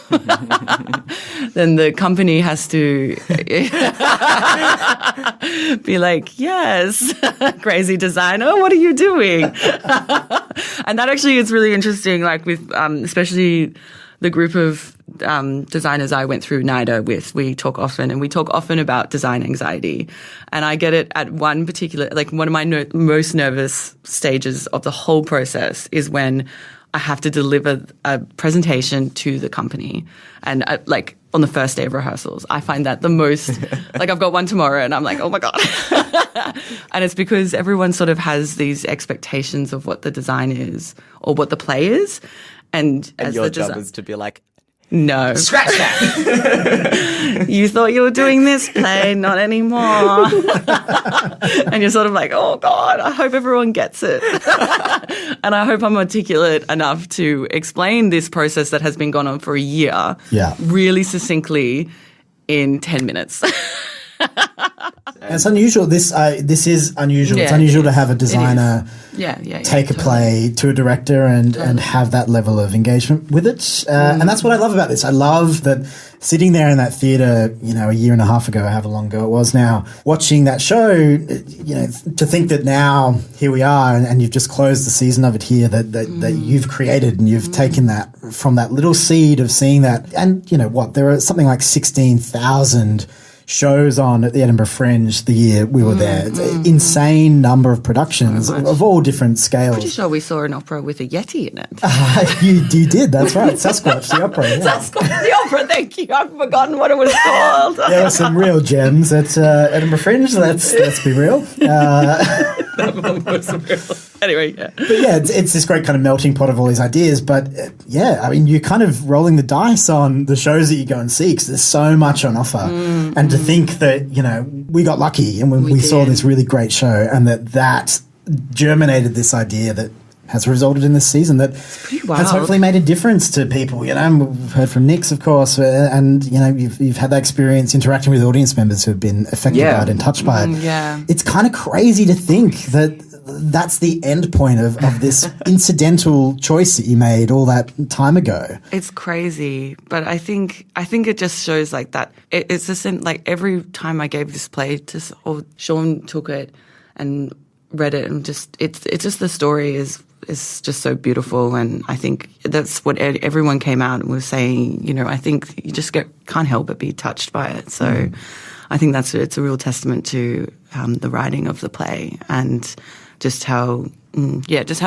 [SPEAKER 4] Then the company has to be like, yes, crazy designer, what are you doing? And that actually is really interesting, like with especially the group of designers I went through NIDA with, we talk often about design anxiety. And I get it at one particular, like one of my most nervous stages of the whole process is when I have to deliver a presentation to the company. And like on the first day of rehearsals, I find that the most, like I've got one tomorrow and I'm like, oh my God. And it's because everyone sort of has these expectations of what the design is or what the play is. And as
[SPEAKER 3] your
[SPEAKER 4] the
[SPEAKER 3] job is to be like,
[SPEAKER 4] no.
[SPEAKER 3] scratch that.
[SPEAKER 4] You thought you were doing this play, not anymore. And you're sort of like, oh God, I hope everyone gets it. And I hope I'm articulate enough to explain this process that has been going on for a year really succinctly in 10 minutes.
[SPEAKER 2] It's unusual. This is unusual.
[SPEAKER 4] Yeah,
[SPEAKER 2] it's unusual to have a designer take a play to a director and have that level of engagement with it. And that's what I love about this. I love that sitting there in that theatre, a year and a half ago, however long ago it was now, watching that show, to think that now here we are and you've just closed the season of it here that you've created and you've taken that from that little seed of seeing that. And there are something like 16,000 shows on at the Edinburgh Fringe the year we were there. It's an insane number of productions of all different scales.
[SPEAKER 4] Pretty sure we saw an opera with a Yeti in it.
[SPEAKER 2] You did, that's right. Sasquatch, the opera. Yeah.
[SPEAKER 4] Sasquatch, the opera, thank you. I've forgotten what it was called.
[SPEAKER 2] There were some real gems at Edinburgh Fringe, let's be real.
[SPEAKER 4] That one was real. Anyway, yeah.
[SPEAKER 2] But yeah, it's this great kind of melting pot of all these ideas. But you're kind of rolling the dice on the shows that you go and see because there's so much on offer. And to think that, we got lucky and when we saw this really great show and that germinated this idea that has resulted in this season that has hopefully made a difference to people. We've heard from Nix, of course, and you've had that experience interacting with audience members who have been affected by it and touched by it.
[SPEAKER 4] Yeah.
[SPEAKER 2] It's kind of crazy to think that that's the end point of this incidental choice that you made all that time ago.
[SPEAKER 4] It's crazy, but I think it just shows like that. It's the same. Like every time I gave this play or Sean took it and read it, and it's just the story is just so beautiful, and I think that's what everyone came out and was saying. I think you just can't help but be touched by it. So I think it's a real testament to the writing of the play and just how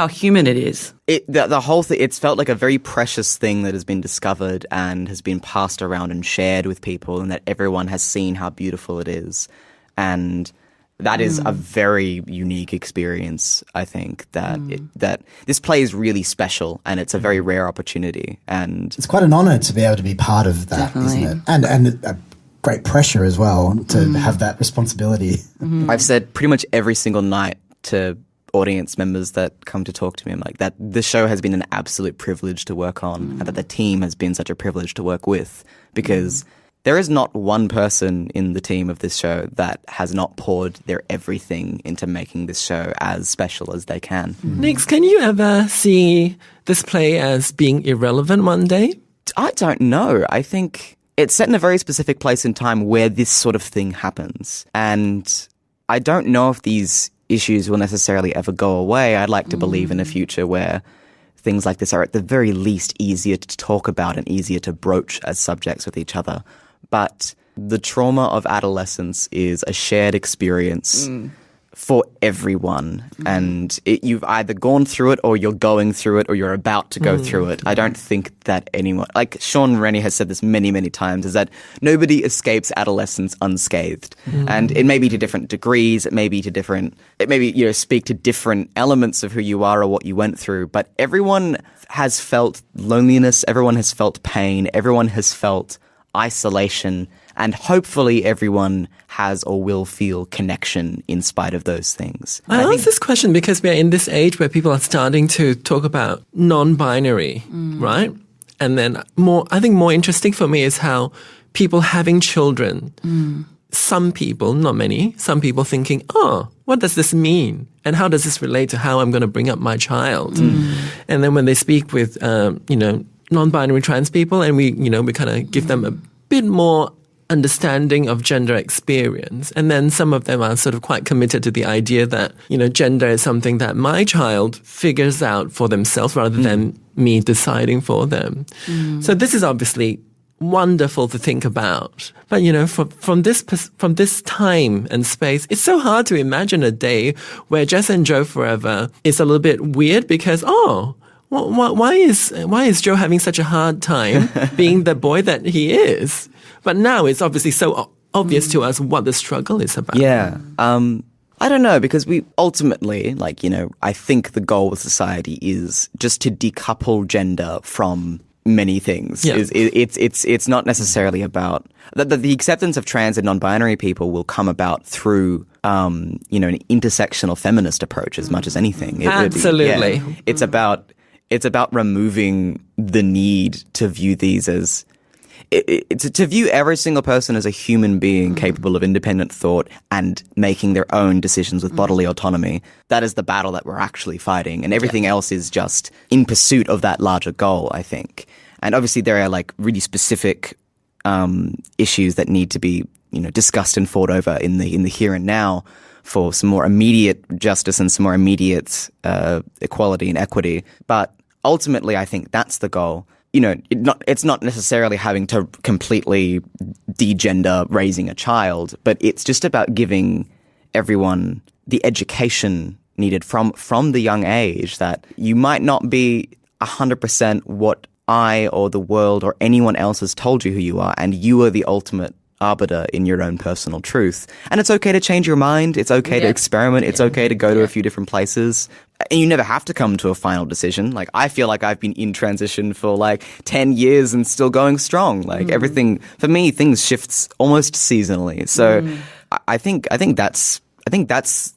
[SPEAKER 4] human it is.
[SPEAKER 3] The whole thing, it's felt like a very precious thing that has been discovered and has been passed around and shared with people, and that everyone has seen how beautiful it is. And that is a very unique experience, I think, that this play is really special and it's a very rare opportunity. And
[SPEAKER 2] it's quite an honour to be able to be part of that,
[SPEAKER 4] Definitely.
[SPEAKER 2] isn't it? And a great pressure as well to have that responsibility.
[SPEAKER 3] I've said pretty much every single night to audience members that come to talk to me, I'm like, that this show has been an absolute privilege to work on and that the team has been such a privilege to work with, because there is not one person in the team of this show that has not poured their everything into making this show as special as they can.
[SPEAKER 1] Nix, can you ever see this play as being irrelevant one day?
[SPEAKER 3] I don't know. I think it's set in a very specific place in time where this sort of thing happens. And I don't know if these issues will necessarily ever go away. I'd like to believe in a future where things like this are at the very least easier to talk about and easier to broach as subjects with each other. But the trauma of adolescence is a shared experience for everyone. And you've either gone through it or you're going through it or you're about to go through it. I don't think that anyone, like Sean Rennie has said this many, many times, is that nobody escapes adolescence unscathed. And it may be to different degrees, it may be speak to different elements of who you are or what you went through. But everyone has felt loneliness, everyone has felt pain, everyone has felt isolation, and hopefully everyone has or will feel connection in spite of those things.
[SPEAKER 1] I ask this question because we're in this age where people are starting to talk about non-binary, right? And then I think more interesting for me is how people having children, some people, not many, some people thinking, what does this mean? And how does this relate to how I'm going to bring up my child? And then when they speak with, non-binary trans people, and we kind of give them a bit more understanding of gender experience. And then some of them are sort of quite committed to the idea that, gender is something that my child figures out for themselves rather than me deciding for them. So this is obviously wonderful to think about. But, from this time and space, it's so hard to imagine a day where Jess and Joe Forever is a little bit weird because, why is Joe having such a hard time being the boy that he is? But now it's obviously so obvious to us what the struggle is about.
[SPEAKER 3] Yeah. I don't know, because we ultimately, I think the goal of society is just to decouple gender from many things.
[SPEAKER 1] Yeah.
[SPEAKER 3] It's not necessarily about the acceptance of trans and non-binary people will come about through an intersectional feminist approach as much as anything.
[SPEAKER 1] Absolutely.
[SPEAKER 3] It's about removing the need to view these as to view every single person as a human being capable of independent thought and making their own decisions with bodily autonomy. That is the battle that we're actually fighting, and everything else is just in pursuit of that larger goal, I think. And obviously there are really specific issues that need to be discussed and fought over in the here and now for some more immediate justice and some more immediate equality and equity. But ultimately, I think that's the goal. It's not necessarily having to completely degender raising a child, but it's just about giving everyone the education needed from the young age that you might not be 100% what I or the world or anyone else has told you who you are, and you are the ultimate arbiter in your own personal truth. And it's okay to change your mind. It's okay to experiment. It's okay to go to a few different places. And you never have to come to a final decision. I feel like I've been in transition for 10 years and still going strong. Everything, for me, things shifts almost seasonally. So I think that's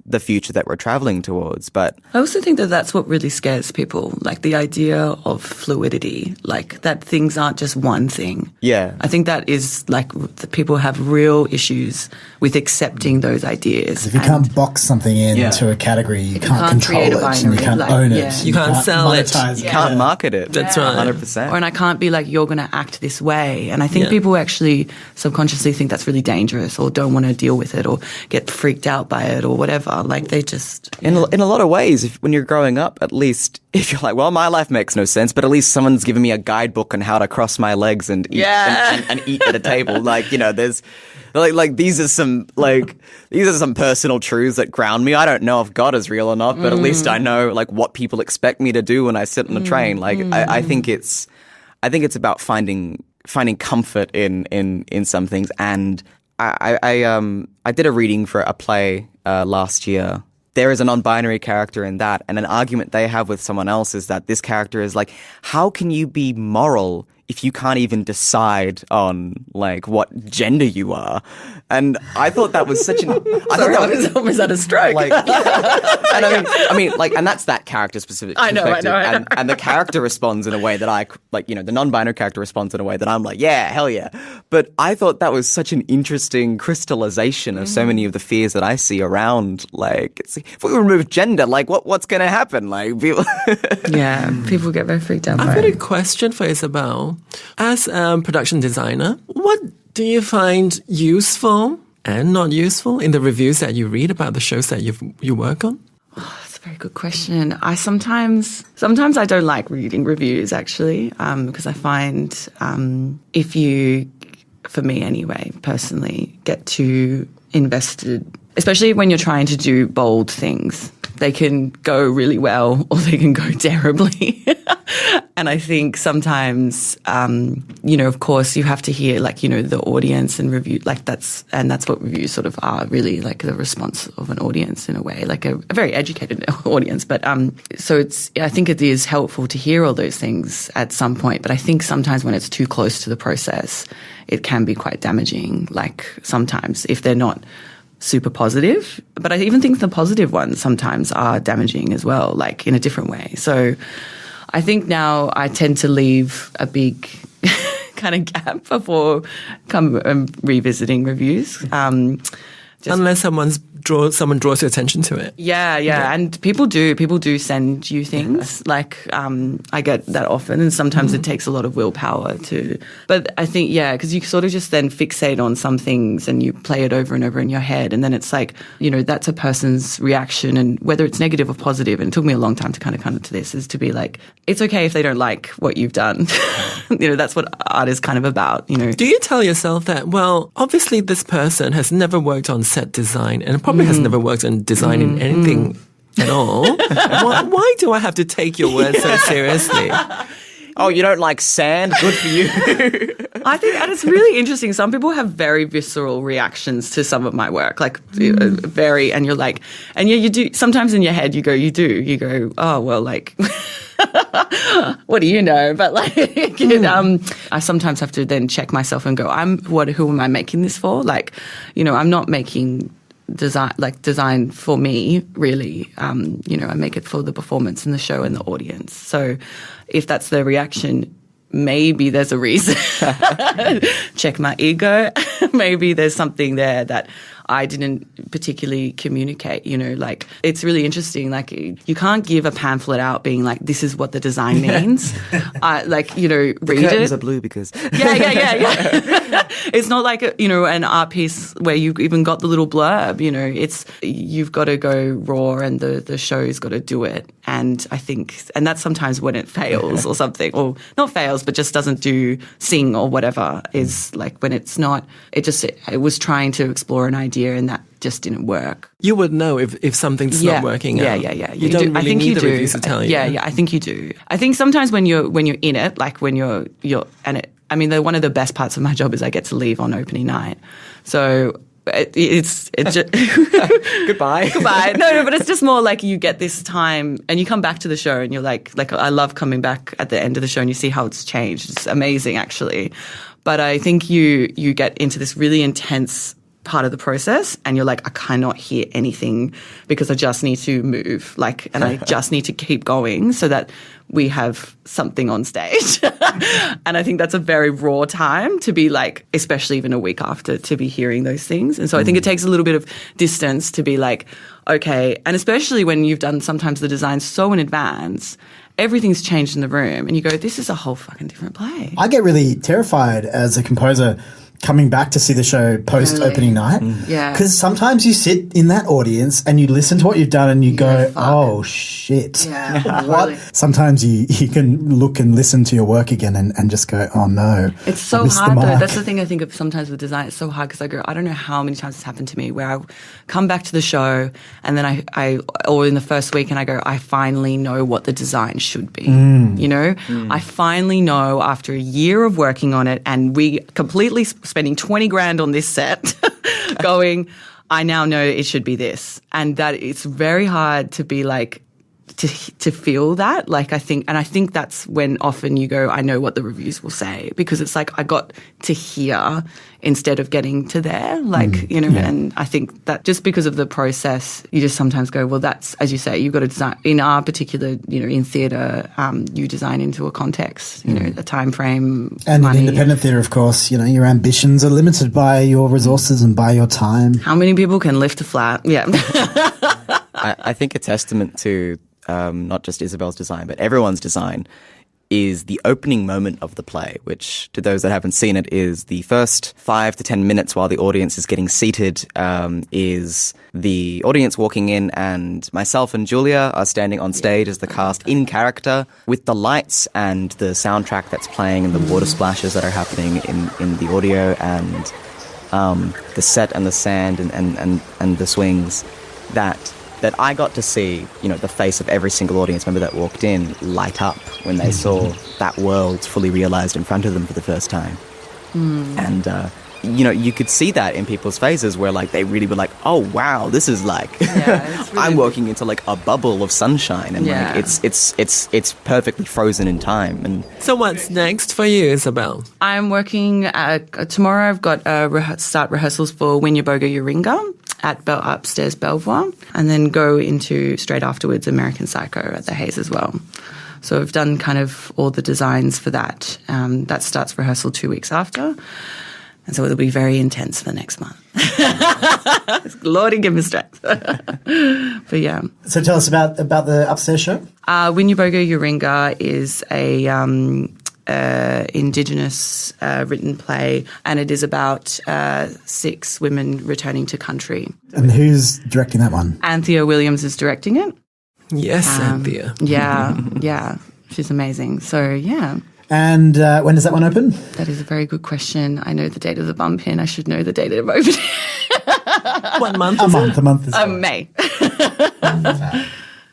[SPEAKER 3] the future that we're traveling towards. But
[SPEAKER 4] I also think that that's what really scares people, the idea of fluidity, that things aren't just one thing.
[SPEAKER 3] Yeah.
[SPEAKER 4] I think that is the people have real issues with accepting those ideas.
[SPEAKER 2] If you can't box something into a category, you can't control
[SPEAKER 4] create a
[SPEAKER 2] it and
[SPEAKER 4] binary,
[SPEAKER 2] you can't own it.
[SPEAKER 1] You can't sell it.
[SPEAKER 2] monetize
[SPEAKER 3] you can't market it.
[SPEAKER 1] That's right.
[SPEAKER 3] 100%.
[SPEAKER 4] And I can't be you're going to act this way. And I think people actually subconsciously think that's really dangerous or don't want to deal with it or get freaked out by it or whatever. They just...
[SPEAKER 3] In a lot of ways, when you're growing up, at least, if you're well, my life makes no sense, but at least someone's given me a guidebook on how to cross my legs and eat, and eat at a table. There's... these are some personal truths that ground me. I don't know if God is real or not, but at least I know what people expect me to do when I sit on a train. I think it's about finding comfort in some things. And I did a reading for a play last year. There is a non-binary character in that, and an argument they have with someone else is that this character is how can you be moral if you can't even decide on what gender you are? And I thought that was such an...
[SPEAKER 4] I was almost at a stroke.
[SPEAKER 3] and I mean, and that's that character specific.
[SPEAKER 4] I know.
[SPEAKER 3] And the character responds in a way that I, the non-binary character responds in a way that I'm yeah, hell yeah. But I thought that was such an interesting crystallization of so many of the fears that I see around. If we remove gender, what's going to happen? People...
[SPEAKER 4] Yeah, people get very freaked out by
[SPEAKER 1] I've got
[SPEAKER 4] it.
[SPEAKER 1] a question for Isabel. As a production designer, what do you find useful and not useful in the reviews that you read about the shows that you work on?
[SPEAKER 4] That's a very good question. I sometimes I don't like reading reviews actually, because I find if you, for me anyway, personally, get too invested, especially when you're trying to do bold things, they can go really well or they can go terribly. And I think sometimes, of course, you have to hear, the audience and review, that's what reviews sort of are really, the response of an audience in a way, a very educated audience. But I think it is helpful to hear all those things at some point. But I think sometimes when it's too close to the process, it can be quite damaging, sometimes if they're not super positive. But I even think the positive ones sometimes are damaging as well, in a different way. So I think now I tend to leave a big kind of gap before revisiting reviews.
[SPEAKER 1] Unless someone draws your attention to it.
[SPEAKER 4] Yeah. And people do send you things. Like, I get that often, and sometimes it takes a lot of willpower to, but I think, because you sort of just then fixate on some things and you play it over and over in your head. And then it's like, that's a person's reaction, and whether it's negative or positive. And it took me a long time to kind of come to this, is to be like, it's okay if they don't like what you've done. That's what art is kind of about,
[SPEAKER 1] Do you tell yourself that, well, obviously this person has never worked on set design and probably has never worked on designing anything at all. Why do I have to take your words so seriously?
[SPEAKER 3] Oh, you don't like sand? Good for you.
[SPEAKER 4] I think, and it's really interesting. Some people have very visceral reactions to some of my work, like very, and you're like, and you do, sometimes in your head you go, oh, well, like, what do you know? But like, I sometimes have to then check myself and go, who am I making this for? Like, I'm not making design for me, really. I make it for the performance and the show and the audience. So if that's their reaction, maybe there's a reason. Check my ego. Maybe there's something there that I didn't particularly communicate, like it's really interesting. Like you can't give a pamphlet out being like, this is what the design means. Read it.
[SPEAKER 3] The curtains are blue because.
[SPEAKER 4] Yeah. It's not like, an art piece where you've even got the little blurb, you've got to go raw and the show's got to do it. And I think, and that's sometimes when it fails or something, or not fails, but just doesn't sing or whatever, is like when it's not, it was trying to explore an idea and that just didn't work.
[SPEAKER 1] You would know if something's not working out.
[SPEAKER 4] Yeah.
[SPEAKER 1] You don't really
[SPEAKER 4] I think
[SPEAKER 1] need
[SPEAKER 4] you
[SPEAKER 1] the
[SPEAKER 4] do.
[SPEAKER 1] reviews to tell you.
[SPEAKER 4] Yeah, I think you do. I think sometimes when you're in it, like when you're one of the best parts of my job is I get to leave on opening night. So it's just
[SPEAKER 3] goodbye.
[SPEAKER 4] No, but it's just more like you get this time and you come back to the show and you're like I love coming back at the end of the show and you see how it's changed. It's amazing, actually. But I think you get into this really intense part of the process and you're like, I cannot hear anything because I just need to move, and I just need to keep going so that we have something on stage. And I think that's a very raw time to be like, especially even a week after, to be hearing those things. And so I think it takes a little bit of distance to be like, okay, and especially when you've done sometimes the design so in advance, everything's changed in the room and you go, this is a whole fucking different play.
[SPEAKER 2] I get really terrified as a composer coming back to see the show post opening night.
[SPEAKER 4] Yeah.
[SPEAKER 2] Because sometimes you sit in that audience and you listen to what you've done and you go, oh shit.
[SPEAKER 4] Yeah.
[SPEAKER 2] What?
[SPEAKER 4] Totally.
[SPEAKER 2] Sometimes you can look and listen to your work again and just go, oh no.
[SPEAKER 4] It's so hard though. That's the thing I think of sometimes with design. It's so hard because I don't know how many times it's happened to me where I come back to the show and then I or in the first week and I go, I finally know what the design should be. I finally know after a year of working on it and we completely spending 20 grand on this set going, I now know it should be this. And that it's very hard to be like, to feel that. Like I think that's when often you go, I know what the reviews will say because it's like I got to hear instead of getting to there. And I think that just because of the process, you just sometimes go, well, that's, as you say, you've got to design in our particular, in theatre, you design into a context, a time frame.
[SPEAKER 2] And
[SPEAKER 4] money.
[SPEAKER 2] in independent theatre, of course, your ambitions are limited by your resources and by your time.
[SPEAKER 4] How many people can lift a flat? Yeah.
[SPEAKER 3] I think a testament to not just Isabel's design, but everyone's design is the opening moment of the play, which, to those that haven't seen it, is the first 5 to 10 minutes while the audience is getting seated, is the audience walking in and myself and Julia are standing on stage as the cast in character with the lights and the soundtrack that's playing and the water splashes that are happening in the audio and the set and the sand and the swings that I got to see, the face of every single audience member that walked in light up when they saw that world fully realized in front of them for the first time. And, you could see that in people's faces where, they really were like, oh, wow, this is really I'm walking into, a bubble of sunshine. And, it's perfectly frozen in time. And
[SPEAKER 1] so what's next for you, Isabel?
[SPEAKER 4] I'm working, tomorrow I've got start rehearsals for When You Boga Yoringa at upstairs Belvoir, and then go into straight afterwards American Psycho at the Hayes as well. So I've done kind of all the designs for that. That starts rehearsal 2 weeks after. And so it'll be very intense for next month. Lordy, give me strength. But yeah.
[SPEAKER 2] So tell us about the upstairs show.
[SPEAKER 4] Winyabogo Yoringa is a Indigenous written play, and it is about 6 women returning to country.
[SPEAKER 2] And who's directing that one?
[SPEAKER 4] Anthea Williams is directing it.
[SPEAKER 1] Yes, Anthea.
[SPEAKER 4] Yeah. She's amazing. So, yeah.
[SPEAKER 2] And when does that one open?
[SPEAKER 4] That is a very good question. I know the date of the bump in. I should know the date of opening.
[SPEAKER 1] What month?
[SPEAKER 2] A month is fine.
[SPEAKER 4] May.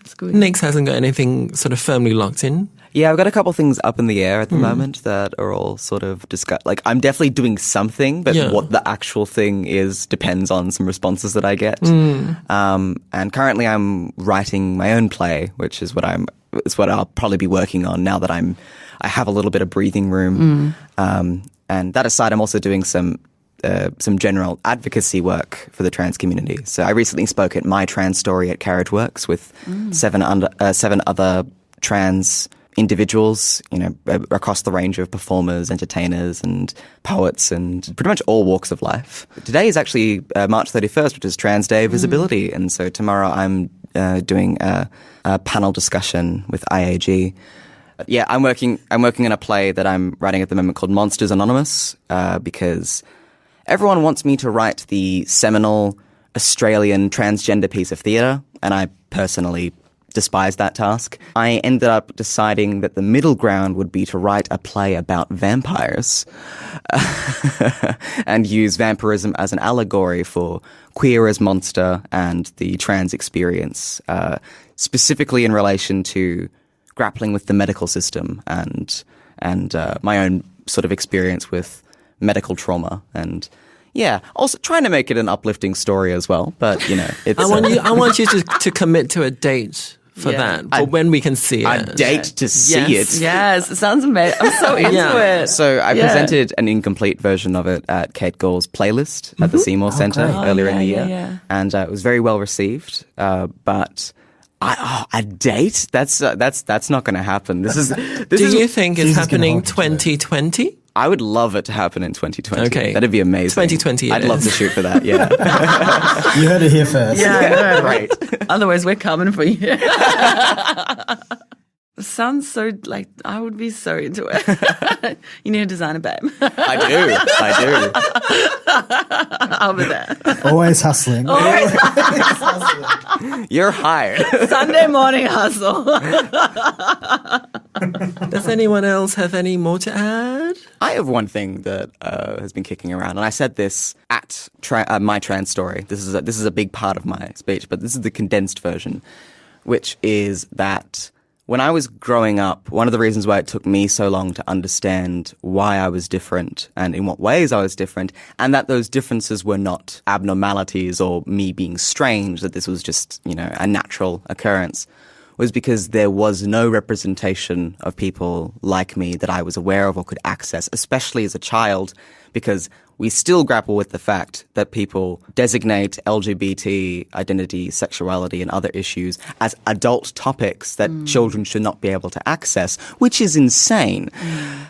[SPEAKER 4] It's good.
[SPEAKER 1] Nix hasn't got anything sort of firmly locked in.
[SPEAKER 3] Yeah, I've got a couple things up in the air at the moment that are all sort of discussed. Like, I'm definitely doing something, but what the actual thing is depends on some responses that I get. And currently I'm writing my own play, which is what I'll probably be working on now that I have a little bit of breathing room. And that aside, I'm also doing some general advocacy work for the trans community. So I recently spoke at My Trans Story at Carriage Works with 7 other trans individuals, across the range of performers, entertainers, and poets, and pretty much all walks of life. Today is actually March 31st, which is Trans Day of Visibility, and so tomorrow I'm doing a panel discussion with IAG. Yeah, I'm working on a play that I'm writing at the moment called Monsters Anonymous, because everyone wants me to write the seminal Australian transgender piece of theatre, and I personally despise that task. I ended up deciding that the middle ground would be to write a play about vampires and use vampirism as an allegory for queer as monster and the trans experience, specifically in relation to grappling with the medical system and my own sort of experience with medical trauma, and also trying to make it an uplifting story as well. But it's
[SPEAKER 1] I want you to commit to a date for that, for when we can see it.
[SPEAKER 3] A date to see it.
[SPEAKER 4] Yes, it sounds amazing. I'm so into it.
[SPEAKER 3] So I presented an incomplete version of it at Kate Gall's playlist at the Seymour Centre earlier in the year, and it was very well received. But a date? That's not going to happen. Do
[SPEAKER 1] you think it's happening 2020?
[SPEAKER 3] I would love it to happen in 2020.
[SPEAKER 1] Okay.
[SPEAKER 3] That'd be amazing.
[SPEAKER 1] 2020
[SPEAKER 3] I'd love to shoot for that, yeah.
[SPEAKER 2] You heard it here first.
[SPEAKER 4] Yeah,
[SPEAKER 3] Right.
[SPEAKER 4] Otherwise, we're coming for you. Sounds so like I would be so into it. You need a designer, babe.
[SPEAKER 3] I do.
[SPEAKER 4] I'll be there.
[SPEAKER 2] Always hustling.
[SPEAKER 3] You're hired.
[SPEAKER 4] Sunday morning hustle.
[SPEAKER 1] Does anyone else have any more to add?
[SPEAKER 3] I have one thing that has been kicking around, and I said this at My Trans Story. This is a big part of my speech, but this is the condensed version, which is that when I was growing up, one of the reasons why it took me so long to understand why I was different and in what ways I was different, and that those differences were not abnormalities or me being strange, that this was just, a natural occurrence, was because there was no representation of people like me that I was aware of or could access, especially as a child, because we still grapple with the fact that people designate LGBT identity, sexuality, and other issues as adult topics that children should not be able to access, which is insane.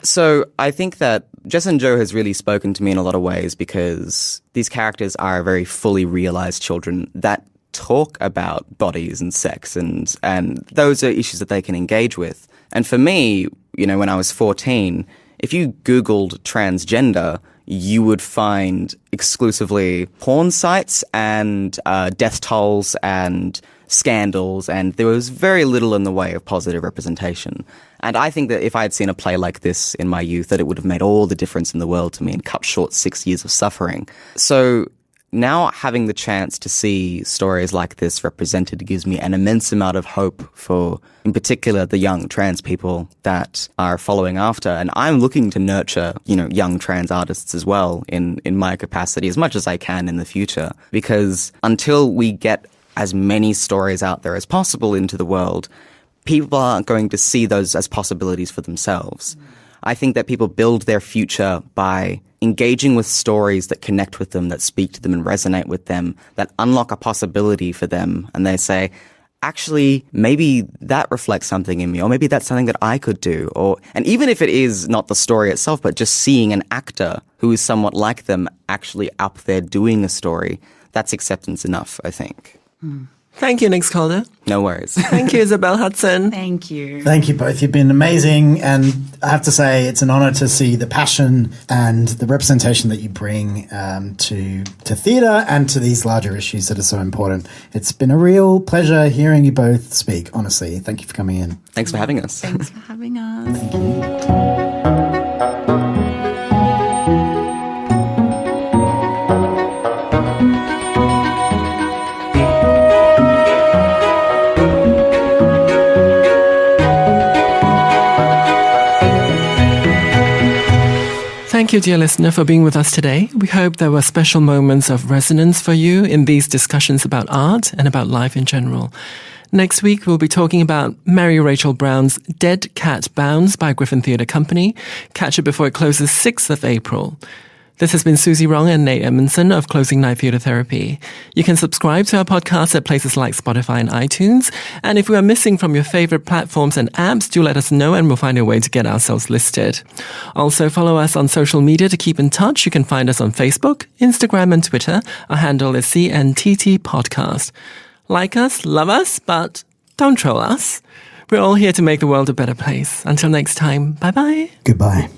[SPEAKER 3] So I think that Jess and Joe has really spoken to me in a lot of ways, because these characters are very fully realized children that talk about bodies and sex, and those are issues that they can engage with. And for me, when I was 14, if you Googled transgender, you would find exclusively porn sites and death tolls and scandals, and there was very little in the way of positive representation. And I think that if I had seen a play like this in my youth, that it would have made all the difference in the world to me and cut short 6 years of suffering. So now having the chance to see stories like this represented gives me an immense amount of hope for, in particular, the young trans people that are following after. And I'm looking to nurture, young trans artists as well in my capacity as much as I can in the future. Because until we get as many stories out there as possible into the world, people aren't going to see those as possibilities for themselves. I think that people build their future by engaging with stories that connect with them, that speak to them and resonate with them, that unlock a possibility for them. And they say, actually, maybe that reflects something in me, or maybe that's something that I could do. And even if it is not the story itself, but just seeing an actor who is somewhat like them actually up there doing a story, that's acceptance enough, I think.
[SPEAKER 1] Thank you, Nick Calder.
[SPEAKER 3] No worries.
[SPEAKER 1] Thank you, Isabel Hudson.
[SPEAKER 4] Thank you.
[SPEAKER 2] Thank you both. You've been amazing. And I have to say, it's an honor to see the passion and the representation that you bring to theatre and to these larger issues that are so important. It's been a real pleasure hearing you both speak, honestly. Thank you for coming in.
[SPEAKER 3] Thanks for having us.
[SPEAKER 4] Thanks for having us.
[SPEAKER 2] Thank you.
[SPEAKER 1] Thank you, dear listener, for being with us today. We hope there were special moments of resonance for you in these discussions about art and about life in general. Next week, we'll be talking about Mary Rachel Brown's Dead Cat Bounds by Griffin Theatre Company. Catch it before it closes 6th of April. This has been Susie Wrong and Nate Edmondson of Closing Night Theatre Therapy. You can subscribe to our podcast at places like Spotify and iTunes. And if we are missing from your favorite platforms and apps, do let us know and we'll find a way to get ourselves listed. Also, follow us on social media to keep in touch. You can find us on Facebook, Instagram, and Twitter. Our handle is CNTT Podcast. Like us, love us, but don't troll us. We're all here to make the world a better place. Until next time, bye-bye.
[SPEAKER 2] Goodbye.